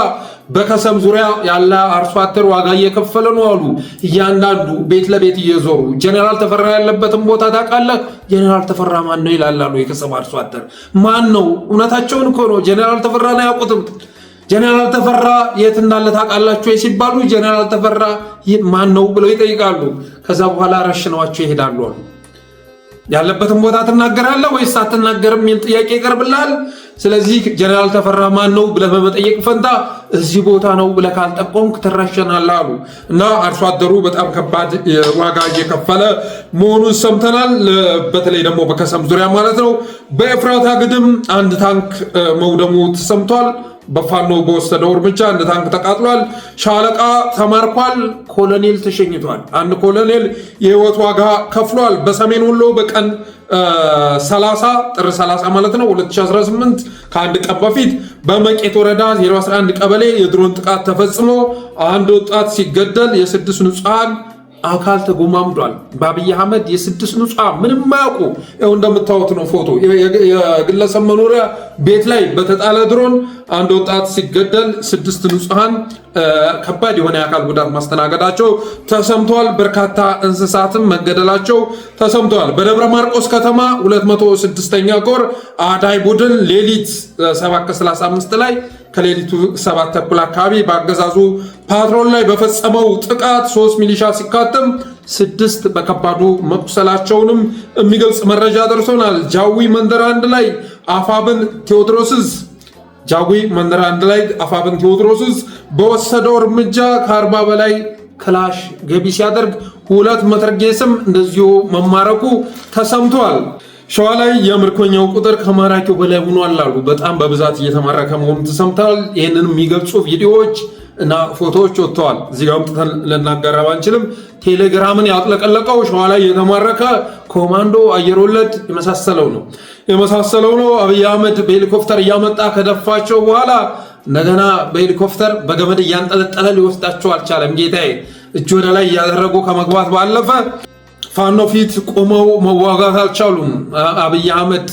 በከሰም ዙሪያ ያለ አርሶ አደር ዋጋ እየከፈለ ነው አሉ። እያንዳንዱ ቤት ለቤት እየዞሩ ጄኔራል ተፈራ ያለበትን ቦታ ታውቃለህ? ጄኔራል ተፈራ ማን ነው ይላሉ። የከሰም አርሶ አደር ማን ነው? እውነታቸውን እኮ ነው። ጄኔራል ተፈራን አያውቁትም። ጄኔራል ተፈራ የት እንዳለ ታውቃላችሁ ሲባሉ ጄኔራል ተፈራ ማን ነው ብለው ይጠይቃሉ። ከዛ በኋላ ረሽነዋቸው ይሄዳሉ አሉ። ያለበትን ቦታ ትናገራለህ ወይስ አትናገርም የሚል ጥያቄ ይቀርብልሃል። ስለዚህ ጀነራል ተፈራ ማን ነው ብለህ በመጠየቅ ፈንታ እዚህ ቦታ ነው ብለህ ካልጠቆምክ ትረሸናለህ አሉ እና አርሶ አደሩ በጣም ከባድ ዋጋ እየከፈለ መሆኑን ሰምተናል። በተለይ ደግሞ በከሰም ዙሪያ ማለት ነው። በኤፍራታ ግድም አንድ ታንክ መውደሙ ተሰምቷል። በፋኖ በወሰደው እርምጃ አንድ ታንክ ተቃጥሏል። ሻለቃ ተማርኳል። ኮሎኔል ተሸኝቷል። አንድ ኮሎኔል የህይወት ዋጋ ከፍሏል። በሰሜን ወሎ በቀን 30 ጥር 30 ማለት ነው 2018 ከአንድ ቀን በፊት በመቄት ወረዳ 011 ቀበሌ የድሮን ጥቃት ተፈጽሞ አንድ ወጣት ሲገደል የስድስት ንጹሃን አካል ተጎማምዷል። በአብይ አህመድ የስድስት ንጹሃን ምንም ማያውቁ ይኸው እንደምታዩት ነው ፎቶ። የግለሰብ መኖሪያ ቤት ላይ በተጣለ ድሮን አንድ ወጣት ሲገደል ስድስት ንጹሃን ከባድ የሆነ የአካል ጉዳት ማስተናገዳቸው ተሰምቷል። በርካታ እንስሳትም መገደላቸው ተሰምተዋል። በደብረ ማርቆስ ከተማ 206ኛ ኮር አዳይ ቡድን ሌሊት 7:35 ላይ ከሌሊቱ 7 ተኩል አካባቢ በአገዛዙ ፓትሮል ላይ በፈጸመው ጥቃት 3 ሚሊሻ ሲካተም 6 በከባዱ መቁሰላቸውንም የሚገልጽ መረጃ ደርሶናል። ጃዊ መንደር አንድ ላይ አፋብን ቴዎድሮስዝ በወሰደው እርምጃ ከ40 በላይ ክላሽ ገቢ ሲያደርግ 2 መትረየስም እንደዚሁ መማረኩ ተሰምቷል። ሸዋ ላይ የምርኮኛው ቁጥር ከማራኪው በላይ ሆኗል አሉ። በጣም በብዛት እየተማረከ መሆኑ ተሰምቷል። ይህንን የሚገልጹ ቪዲዮዎች እና ፎቶዎች ወጥተዋል። እዚህ ጋር አምጥተን ልናጋራ ባንችልም ቴሌግራምን ያጥለቀለቀው ሸዋ ላይ የተማረከ ኮማንዶ አየር ወለድ የመሳሰለው ነው። አብይ አህመድ በሄሊኮፕተር እያመጣ ከደፋቸው በኋላ እንደገና በሄሊኮፕተር በገመድ እያንጠለጠለ ሊወስዳቸው አልቻለም። ጌታዬ እጅ ወደ ላይ እያደረጉ ከመግባት ባለፈ ፋኖ ፊት ቆመው መዋጋት አልቻሉም። አብይ አህመድ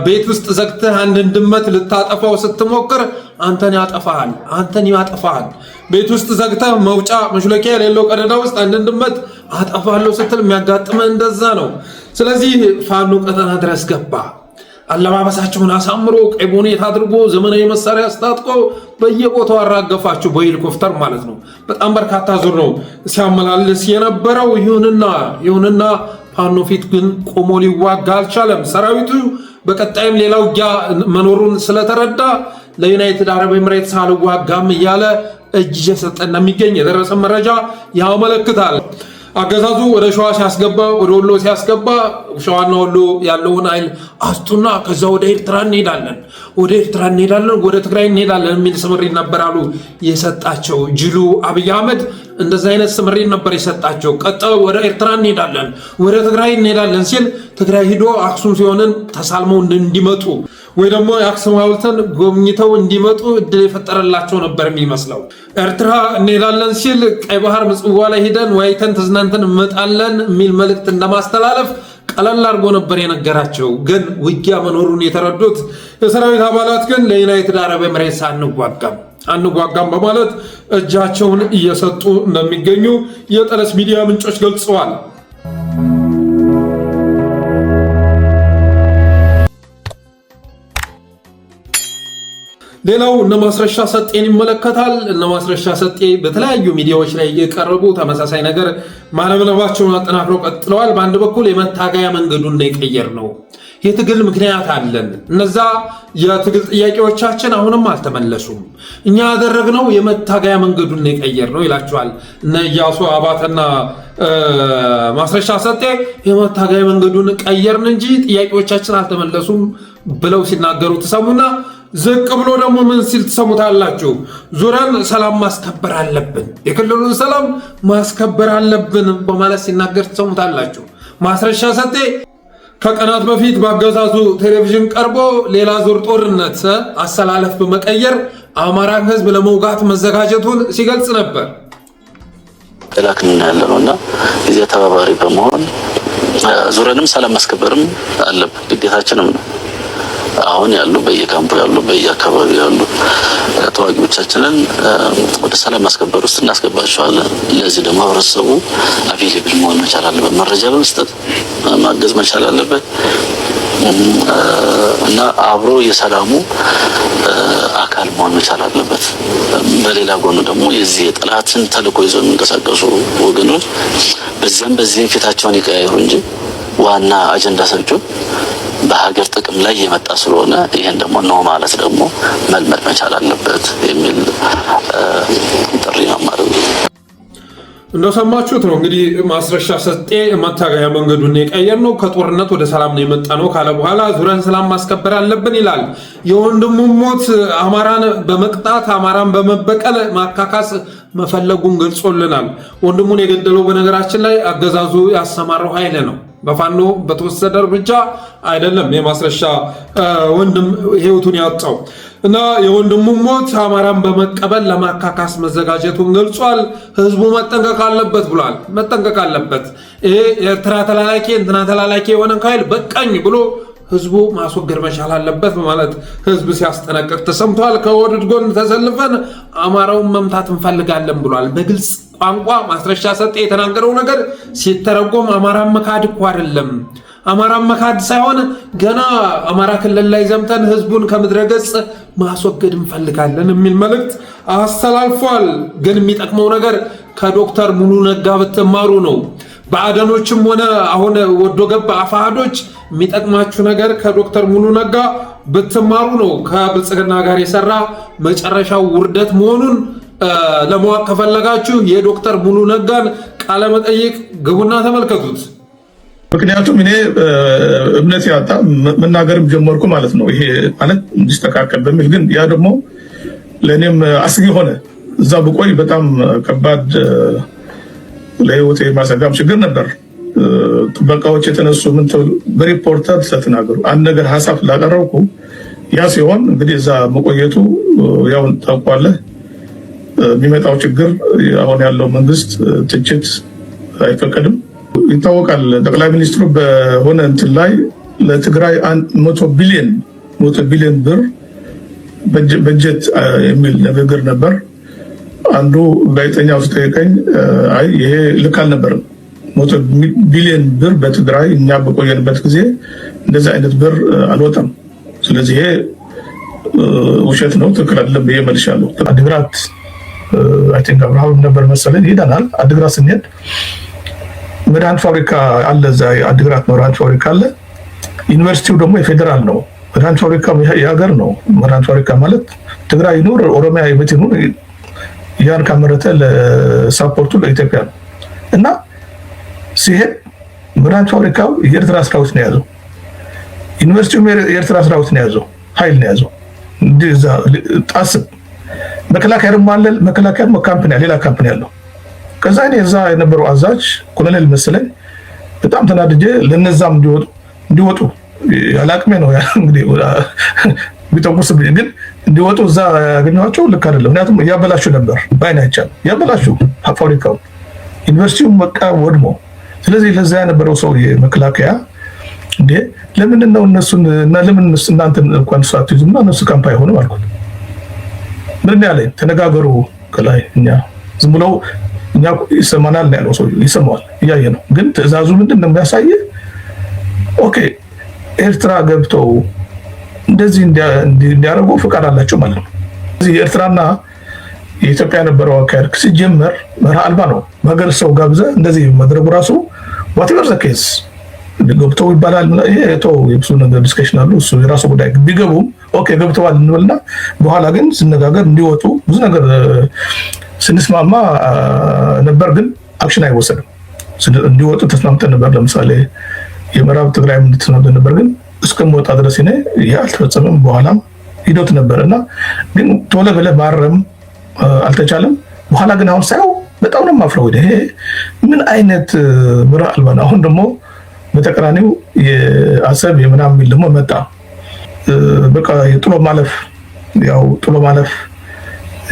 ቤት ውስጥ ዘግተህ አንድን ድመት ልታጠፋው ስትሞክር አንተን ያጠፋሃል። ቤት ውስጥ ዘግተህ መውጫ መሽለኪያ የሌለው ቀዳዳ ውስጥ አንድን ድመት አጠፋለሁ ስትል የሚያጋጥመህ እንደዛ ነው። ስለዚህ ፋኖ ቀጠና ድረስ ገባ። አለባበሳቸውን አሳምሮ ቀይ ቦኔት አድርጎ ዘመናዊ መሳሪያ አስታጥቆ በየቦታው አራገፋቸው በሄሊኮፕተር ማለት ነው። በጣም በርካታ ዙር ነው ሲያመላልስ የነበረው። ይሁንና ፋኖ ፊት ግን ቆሞ ሊዋጋ አልቻለም። ሰራዊቱ በቀጣይም ሌላ ውጊያ መኖሩን ስለተረዳ ለዩናይትድ አረብ ኤምሬትስ አልዋጋም እያለ እጅ እየሰጠ እንደሚገኝ የደረሰ መረጃ ያመለክታል። አገዛዙ ወደ ሸዋ ሲያስገባ ወደ ወሎ ሲያስገባ ሸዋና ወሎ ያለውን ኃይል አስጡና ከዛ ወደ ኤርትራ እንሄዳለን፣ ወደ ትግራይ እንሄዳለን የሚል ስምሪት ነበር አሉ የሰጣቸው ጅሉ አብይ አህመድ። እንደዛ አይነት ስምሪት ነበር የሰጣቸው። ቀጣዩ ወደ ኤርትራ እንሄዳለን፣ ወደ ትግራይ እንሄዳለን ሲል ትግራይ ሂዶ አክሱም ሲሆንን ተሳልመው እንዲመጡ ወይ ደግሞ የአክሱም ሐውልትን ጎብኝተው እንዲመጡ እድል የፈጠረላቸው ነበር የሚመስለው። ኤርትራ እንሄዳለን ሲል ቀይ ባህር ምጽዋ ላይ ሄደን ዋይተን ተዝናንተን እንመጣለን የሚል መልእክት እንደማስተላለፍ ቀለል አድርጎ ነበር የነገራቸው። ግን ውጊያ መኖሩን የተረዱት የሰራዊት አባላት ግን ለዩናይትድ አረብ ኤምሬትስ አንጓጋም በማለት እጃቸውን እየሰጡ እንደሚገኙ የጠለስ ሚዲያ ምንጮች ገልጸዋል። ሌላው እነ ማስረሻ ሰጤን ይመለከታል። እነ ማስረሻ ሰጤ በተለያዩ ሚዲያዎች ላይ የቀረቡ ተመሳሳይ ነገር ማለብለባቸውን አጠናክረው ቀጥለዋል። በአንድ በኩል የመታገያ መንገዱን የቀየር ነው፣ የትግል ምክንያት አለን፣ እነዛ የትግል ጥያቄዎቻችን አሁንም አልተመለሱም፣ እኛ ያደረግነው የመታገያ መንገዱን የቀየር ነው ይላቸዋል። እነ ኢያሱ አባተና ማስረሻ ሰጤ የመታገያ መንገዱን ቀየርን እንጂ ጥያቄዎቻችን አልተመለሱም ብለው ሲናገሩ ተሰሙና ዝቅ ብሎ ደግሞ ምን ሲል ትሰሙታላችሁ? ዙረን ሰላም ማስከበር አለብን፣ የክልሉን ሰላም ማስከበር አለብን በማለት ሲናገር ትሰሙታላችሁ። ማስረሻ ሰጤ ከቀናት በፊት በአገዛዙ ቴሌቪዥን ቀርቦ ሌላ ዙር ጦርነት አሰላለፍ በመቀየር አማራን ሕዝብ ለመውጋት መዘጋጀቱን ሲገልጽ ነበር። ተላክና ያለውና እዚያ ተባባሪ በመሆን ዙረንም ሰላም ማስከበርም አለብን፣ ግዴታችንም ነው። አሁን ያሉ በየካምፑ ያሉ በየአካባቢው ያሉ ተዋጊዎቻችንን ወደ ሰላም ማስከበር ውስጥ እናስገባቸዋለን። ለዚህ ደግሞ ህብረተሰቡ አቬሌብል መሆን መቻል አለበት፣ መረጃ በመስጠት ማገዝ መቻል አለበት እና አብሮ የሰላሙ አካል መሆን መቻል አለበት። በሌላ ጎኑ ደግሞ የዚህ የጠላትን ተልዕኮ ይዘው የሚንቀሳቀሱ ወገኖች በዚህም ፊታቸውን ይቀያየሩ እንጂ ዋና አጀንዳ ሰጪው በሀገር ጥቅም ላይ የመጣ ስለሆነ ይሄን ደግሞ ነው ማለት ደግሞ መልመድ መቻል አለበት የሚል ጥሪ ነው ማለት ነው። እንደሰማችሁት ነው እንግዲህ ማስረሻ ሰጤ መታገያ መንገዱን የቀየር ነው ከጦርነት ወደ ሰላም ነው የመጣ ነው ካለ በኋላ ዙረን ሰላም ማስከበር አለብን ይላል። የወንድሙ ሞት አማራን በመቅጣት አማራን በመበቀል ማካካስ መፈለጉን ገልጾልናል። ወንድሙን የገደለው በነገራችን ላይ አገዛዙ ያሰማራው ኃይል ነው። በፋኖ በተወሰደ እርምጃ አይደለም የማስረሻ ወንድም ህይወቱን ያጣው እና የወንድሙ ሞት አማራን በመቀበል ለማካካስ መዘጋጀቱን ገልጿል። ህዝቡ መጠንቀቅ አለበት ብሏል። መጠንቀቅ አለበት። ይሄ የኤርትራ ተላላኪ እንትና ተላላኪ የሆነ ኃይል በቃኝ ብሎ ህዝቡ ማስወገድ መቻል አለበት በማለት ህዝብ ሲያስጠነቅቅ ተሰምቷል። ከወድድ ጎን ተሰልፈን አማራውን መምታት እንፈልጋለን ብሏል። በግልጽ ቋንቋ ማስረሻ ሰጤ የተናገረው ነገር ሲተረጎም አማራን መካድ እኮ አይደለም፣ አማራን መካድ ሳይሆን ገና አማራ ክልል ላይ ዘምተን ህዝቡን ከምድረ ገጽ ማስወገድ እንፈልጋለን የሚል መልእክት አስተላልፏል። ግን የሚጠቅመው ነገር ከዶክተር ሙሉ ነጋ ብትማሩ ነው። በአደኖችም ሆነ አሁን ወዶ ገብ አፋሃዶች የሚጠቅማችሁ ነገር ከዶክተር ሙሉ ነጋ ብትማሩ ነው። ከብልጽግና ጋር የሰራ መጨረሻው ውርደት መሆኑን ለማወቅ ከፈለጋችሁ የዶክተር ሙሉ ነጋን ቃለ መጠይቅ ግቡና ተመልከቱት። ምክንያቱም እኔ እምነት ያጣ መናገርም ጀመርኩ ማለት ነው። ይሄ ማለት እንዲስተካከል በሚል ግን ያ ደግሞ ለእኔም አስጊ ሆነ። እዛ ብቆይ በጣም ከባድ ለህይወት የማሰጋም ችግር ነበር። ጥበቃዎች የተነሱ ምን በሪፖርተር ስለተናገሩ አንድ ነገር ሀሳብ ላቀረብኩ ያ ሲሆን እንግዲህ እዛ መቆየቱ ያው ታውቋለህ የሚመጣው ችግር አሁን ያለው መንግስት ትችት አይፈቀድም ይታወቃል። ጠቅላይ ሚኒስትሩ በሆነ እንትን ላይ ለትግራይ 100 ቢሊዮን ብር በጀት የሚል ንግግር ነበር። አንዱ ጋዜጠኛው ሲጠይቀኝ አይ ይሄ ልክ አልነበረም፣ 100 ቢሊዮን ብር በትግራይ እኛ በቆየንበት ጊዜ እንደዚህ አይነት ብር አልወጣም። ስለዚህ ይሄ ውሸት ነው፣ ትክክል አይደለም ብዬ መልሻለሁ። አድግራት አይ ቲንክ አብርሃም ነበር መሰለኝ ሄደናል። አድግራት ስንሄድ መድኃኒት ፋብሪካ አለ፣ እዛ አድግራት መድኃኒት ፋብሪካ አለ። ዩኒቨርሲቲው ደግሞ የፌዴራል ነው። መድኃኒት ፋብሪካ የሀገር ነው። መድኃኒት ፋብሪካ ማለት ትግራይ ይኑር ኦሮሚያ የቤት ይኑር ያን ካመረተ ለሳፖርቱ ለኢትዮጵያ ነው። እና ሲሄድ መድኃኒት ፋብሪካው የኤርትራ ሰራዊት ነው የያዘው፣ ዩኒቨርሲቲው የኤርትራ ሰራዊት ነው የያዘው፣ ኃይል ነው የያዘው። እንደዛ ጣስብ መከላከያ ደግሞ አለ። መከላከያ ደግሞ ካምፓኒ ሌላ ካምፓኒ ያለው። ከዛ እኔ እዛ የነበረው አዛዥ ኮሎኔል መሰለኝ በጣም ተናድጄ ለነዛም እንዲወጡ ያላቅሜ ነው እንግዲህ ቢጠቁስ ግን እንዲወጡ እዛ ያገኘኋቸው ልክ አይደለም። ምክንያቱም እያበላሹ ነበር፣ ባይን አይቻልም እያበላሹ ፋብሪካው ዩኒቨርሲቲውን በቃ ወድሞ። ስለዚህ ለዛ የነበረው ሰው የመከላከያ እንዴ ለምንድን ነው እነሱን እና ለምን እናንተ እንኳን ሰዓት ይዙና እነሱ ካምፓ አይሆንም አልኩት። ምን ያለኝ ተነጋገሩ ከላይ እኛ ዝም ብለው እኛ ይሰማናል ነው ያለው። ሰው ይሰማዋል እያየ ነው። ግን ትዕዛዙ ምንድን ነው የሚያሳየው? ኦኬ ኤርትራ ገብተው እንደዚህ እንዲያደርጉ ፍቃድ አላቸው ማለት ነው። እዚህ የኤርትራና የኢትዮጵያ የነበረው አካሄድ ሲጀመር መርህ አልባ ነው። በሀገር ሰው ጋብዘ እንደዚህ ማድረጉ ራሱ ዋትኤቨር ዘ ኬዝ ገብተው ይባላል። ይሄ የብዙ ነገር ዲስከሽን አሉ። እሱ የራሱ ጉዳይ። ቢገቡም ኦኬ ገብተዋል እንበልና በኋላ ግን ስነጋገር እንዲወጡ ብዙ ነገር ስንስማማ ነበር፣ ግን አክሽን አይወሰድም። እንዲወጡ ተስማምተን ነበር። ለምሳሌ የምዕራብ ትግራይ እንድትስማምተን ነበር፣ ግን እስከምወጣ ድረስ ይሄ አልተፈጸመም። በኋላም ሂደት ነበርና ግን ቶሎ ብለህ ማረም አልተቻለም። በኋላ ግን አሁን ሳይው በጣም ነው የማፍረው። ይሄ ምን አይነት ምርህ አልባ ነው። አሁን ደግሞ በተቀራኒው የአሰብ የምናምን የሚል ደግሞ መጣ። በቃ የጥሎ ማለፍ ያው ጥሎ ማለፍ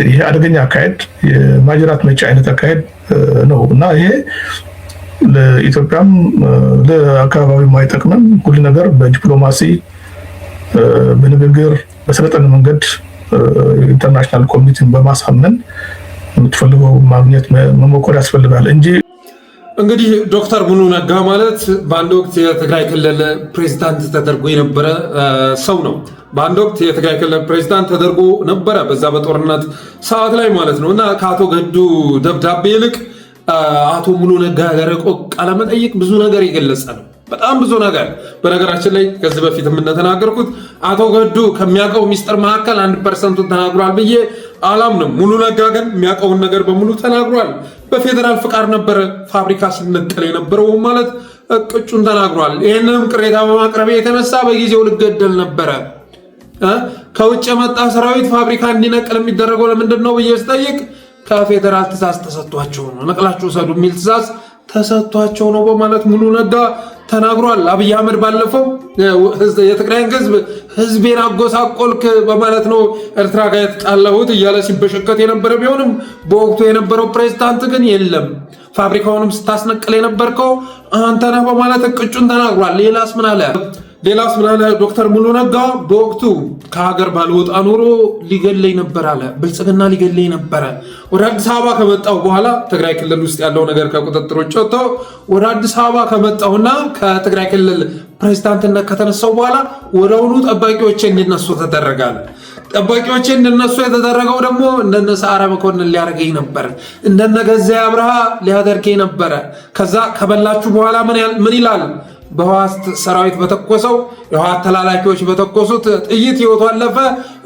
ይሄ አደገኛ አካሄድ የማጅራት መቼ አይነት አካሄድ ነው እና ይሄ ለኢትዮጵያም ለአካባቢው አይጠቅምም። ሁሉ ነገር በዲፕሎማሲ በንግግር በሰለጠነ መንገድ ኢንተርናሽናል ኮሚኒቲን በማሳመን የምትፈልገው ማግኘት መሞከር ያስፈልጋል እንጂ። እንግዲህ ዶክተር ሙሉ ነጋ ማለት በአንድ ወቅት የትግራይ ክልል ፕሬዚዳንት ተደርጎ የነበረ ሰው ነው። በአንድ ወቅት የትግራይ ክልል ፕሬዚዳንት ተደርጎ ነበረ በዛ በጦርነት ሰዓት ላይ ማለት ነው እና ከአቶ ገዱ ደብዳቤ ይልቅ አቶ ሙሉ ነጋ ያደረገው ቃለመጠይቅ ብዙ ነገር የገለጸ ነው። በጣም ብዙ ነገር። በነገራችን ላይ ከዚህ በፊት እንደተናገርኩት አቶ ገዱ ከሚያውቀው ሚስጥር መካከል 1% ተናግሯል ብዬ አላምንም። ሙሉ ነጋ ግን የሚያውቀውን ነገር በሙሉ ተናግሯል። በፌዴራል ፍቃድ ነበረ ፋብሪካ ሲነቀል የነበረው ማለት ቅጩን ተናግሯል። ይህንንም ቅሬታ በማቅረብ የተነሳ በጊዜው ልገደል ነበረ። ከውጭ የመጣ ሰራዊት ፋብሪካ እንዲነቅል የሚደረገው ለምንድን ነው ብዬ ስጠይቅ ከፌዴራል ትእዛዝ ተሰጥቷቸው ነው፣ ነቅላችሁ ሰዱ የሚል ትእዛዝ ተሰጥቷቸው ነው በማለት ሙሉ ነጋ ተናግሯል። አብይ አህመድ ባለፈው የትግራይን ህዝቤን አጎሳቆልክ በማለት ነው ኤርትራ ጋር የተጣላሁት እያለ ሲበሸከት የነበረ ቢሆንም በወቅቱ የነበረው ፕሬዝዳንት ግን የለም ፋብሪካውንም ስታስነቅል የነበርከው አንተ ነህ በማለት ቅጩን ተናግሯል። ሌላስ ምን አለ? ዶክተር ሙሉ ነጋ በወቅቱ ከሀገር ባልወጣ ኖሮ ሊገለኝ ነበር አለ። ብልጽግና ሊገለኝ ነበረ። ወደ አዲስ አበባ ከመጣሁ በኋላ ትግራይ ክልል ውስጥ ያለው ነገር ከቁጥጥር ውጭ ወጥቶ ወደ አዲስ አበባ ከመጣሁና ከትግራይ ክልል ፕሬዝዳንትነት ከተነሳው በኋላ ወደውኑ ጠባቂዎቼ እንዲነሱ ተደረጋለ። ጠባቂዎቼ እንዲነሱ የተደረገው ደግሞ እንደነ ሰዓረ መኮንን ሊያደርገኝ ነበር፣ እንደነ ገዛኢ አብርሃ ሊያደርገኝ ነበረ። ከዛ ከበላችሁ በኋላ ምን ይላል? በህወሓት ሰራዊት በተኮሰው የህወሓት ተላላኪዎች በተኮሱት ጥይት ህይወቱ አለፈ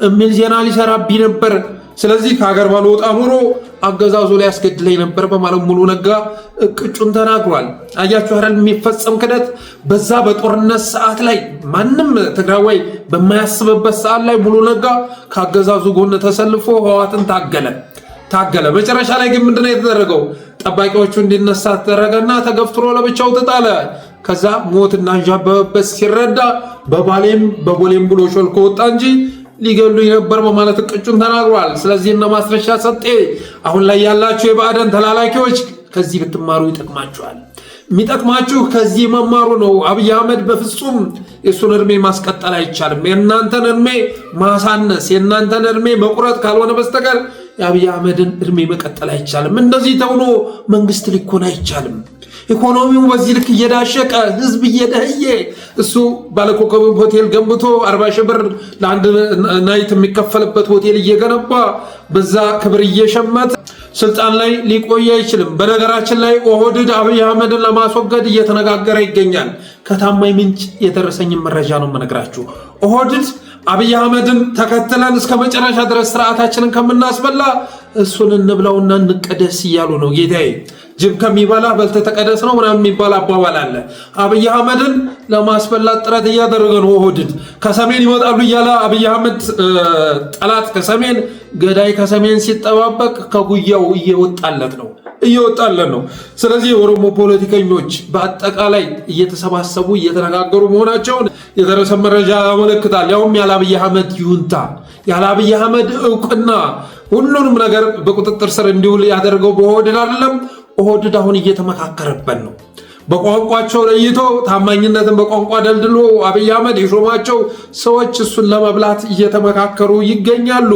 የሚል ዜና ሊሰራብኝ ነበር። ስለዚህ ከሀገር ባልወጣ ኖሮ አገዛዙ ላይ ያስገድለኝ ነበር በማለት ሙሉ ነጋ ቅጩን ተናግሯል። አያችሁ አይደል? የሚፈጸም ክደት በዛ በጦርነት ሰዓት ላይ ማንም ትግራዋይ በማያስብበት ሰዓት ላይ ሙሉ ነጋ ከአገዛዙ ጎን ተሰልፎ ህወሓትን ታገለ። መጨረሻ ላይ ግን ምንድነው የተደረገው? ጠባቂዎቹ እንዲነሳ ተደረገና ተገፍትሮ ለብቻው ተጣለ። ከዛ ሞትና አንዣበበበት ሲረዳ በቦሌም ብሎ ሾልኮ ወጣ እንጂ ሊገሉኝ ነበር በማለት ቅጩን ተናግሯል። ስለዚህ እነ ማስረሻ ሰጤ አሁን ላይ ያላችሁ የባዕደን ተላላኪዎች ከዚህ ብትማሩ ይጠቅማችኋል። የሚጠቅማችሁ ከዚህ መማሩ ነው። አብይ አህመድ በፍጹም የሱን እድሜ ማስቀጠል አይቻልም። የእናንተን እድሜ ማሳነስ፣ የእናንተን እድሜ መቁረጥ ካልሆነ በስተቀር የአብይ አህመድን እድሜ መቀጠል አይቻልም። እንደዚህ ተውኖ መንግስት ሊኮን አይቻልም። ኢኮኖሚው በዚህ ልክ እየዳሸቀ ህዝብ እየደህየ እሱ ባለኮከብ ሆቴል ገንብቶ 40 ሺህ ብር ለአንድ ናይት የሚከፈልበት ሆቴል እየገነባ በዛ ክብር እየሸመተ ስልጣን ላይ ሊቆይ አይችልም። በነገራችን ላይ ኦህዴድ አብይ አህመድን ለማስወገድ እየተነጋገረ ይገኛል። ከታማኝ ምንጭ የደረሰኝ መረጃ ነው የምነግራችሁ። ኦህዴድ አብይ አህመድን ተከትለን እስከ መጨረሻ ድረስ ስርዓታችንን ከምናስበላ እሱን እንብላውና እንቀደስ እያሉ ነው። ጌታዬ ጅብ ከሚበላ በልተህ ተቀደስ ነው ምናምን የሚባል አባባል አለ። አብይ አህመድን ለማስበላት ጥረት እያደረገ ነው ኦህዴድ። ከሰሜን ይመጣሉ እያለ አብይ አህመድ ጠላት ከሰሜን ገዳይ ከሰሜን ሲጠባበቅ ከጉያው እየወጣለት ነው። ስለዚህ የኦሮሞ ፖለቲከኞች በአጠቃላይ እየተሰባሰቡ እየተነጋገሩ መሆናቸውን የደረሰ መረጃ ያመለክታል። ያውም ያለ አብይ አህመድ ይሁንታ፣ ያለ አብይ አህመድ እውቅና ሁሉንም ነገር በቁጥጥር ስር እንዲውል ያደርገው በኦህዴድ አይደለም። ኦህዴድ አሁን እየተመካከረበት ነው። በቋንቋቸው ለይቶ ታማኝነትን በቋንቋ ደልድሎ አብይ አህመድ የሾማቸው ሰዎች እሱን ለመብላት እየተመካከሩ ይገኛሉ።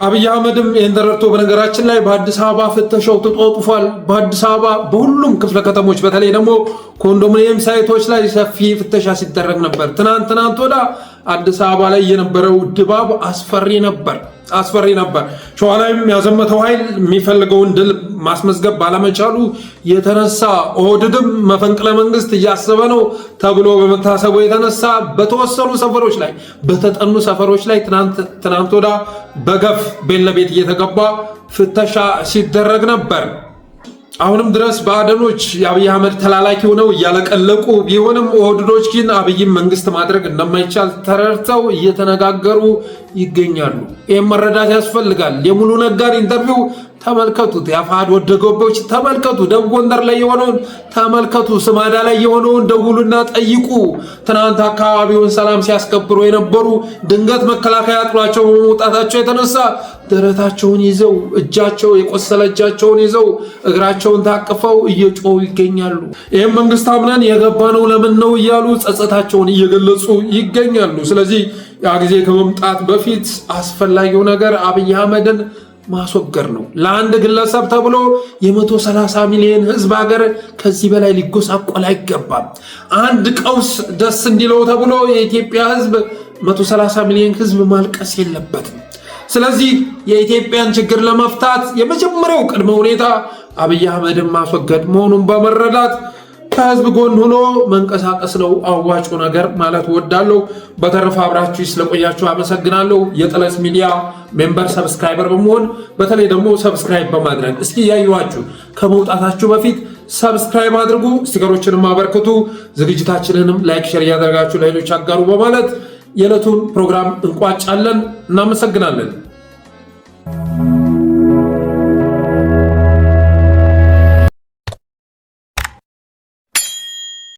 አብይ አህመድም ይህን ተረድቶ በነገራችን ላይ በአዲስ አበባ ፍተሻው ተጧጡፏል። በአዲስ አበባ በሁሉም ክፍለ ከተሞች በተለይ ደግሞ ኮንዶሚኒየም ሳይቶች ላይ ሰፊ ፍተሻ ሲደረግ ነበር። ትናንት ወዳ አዲስ አበባ ላይ የነበረው ድባብ አስፈሪ ነበር። ሸዋ ላይም ያዘመተው ኃይል የሚፈልገውን ድል ማስመዝገብ ባለመቻሉ የተነሳ ኦህዴድም መፈንቅለ መንግስት እያሰበ ነው ተብሎ በመታሰቡ የተነሳ በተወሰኑ ሰፈሮች ላይ በተጠኑ ሰፈሮች ላይ ትናንት ወዳ በገፍ ቤት ለቤት እየተገባ ፍተሻ ሲደረግ ነበር። አሁንም ድረስ ባዕደኖች የአብይ አህመድ ተላላኪ ሆነው እያለቀለቁ ቢሆንም ኦህዴዶች ግን አብይን መንግስት ማድረግ እንደማይቻል ተረድተው እየተነጋገሩ ይገኛሉ። ይህም መረዳት ያስፈልጋል። የሙሉ ነጋን ኢንተርቪው ተመልከቱት። የአፋሕድ ወደጎቦች ተመልከቱ። ደቡብ ጎንደር ላይ የሆነውን ተመልከቱ። ስማዳ ላይ የሆነውን ደውሉና ጠይቁ። ትናንት አካባቢውን ሰላም ሲያስከብሩ የነበሩ ድንገት መከላከያ ጥሏቸው በመውጣታቸው የተነሳ ደረታቸውን ይዘው እጃቸው የቆሰለ እጃቸውን ይዘው እግራቸውን ታቅፈው እየጮሁ ይገኛሉ። ይህም መንግስት አምነን የገባነው ለምን ነው እያሉ ጸጸታቸውን እየገለጹ ይገኛሉ። ስለዚህ ያ ጊዜ ከመምጣት በፊት አስፈላጊው ነገር አብይ አህመድን ማስወገድ ነው። ለአንድ ግለሰብ ተብሎ የ130 ሚሊዮን ህዝብ ሀገር ከዚህ በላይ ሊጎሳቆል አይገባም። አንድ ቀውስ ደስ እንዲለው ተብሎ የኢትዮጵያ ህዝብ 130 ሚሊዮን ህዝብ ማልቀስ የለበትም። ስለዚህ የኢትዮጵያን ችግር ለመፍታት የመጀመሪያው ቅድመ ሁኔታ አብይ አህመድን ማስወገድ መሆኑን በመረዳት ከህዝብ ጎን ሆኖ መንቀሳቀስ ነው አዋጩ ነገር ማለት ወዳለሁ። በተረፈ አብራችሁ ስለቆያችሁ አመሰግናለሁ። የጥለት ሚዲያ ሜምበር ሰብስክራይበር በመሆን በተለይ ደግሞ ሰብስክራይብ በማድረግ እስኪ ያዩዋችሁ ከመውጣታችሁ በፊት ሰብስክራይብ አድርጉ፣ ስቲከሮችንም አበርክቱ፣ ዝግጅታችንንም ላይክ ሼር እያደረጋችሁ ለሌሎች አጋሩ በማለት የዕለቱን ፕሮግራም እንቋጫለን። እናመሰግናለን።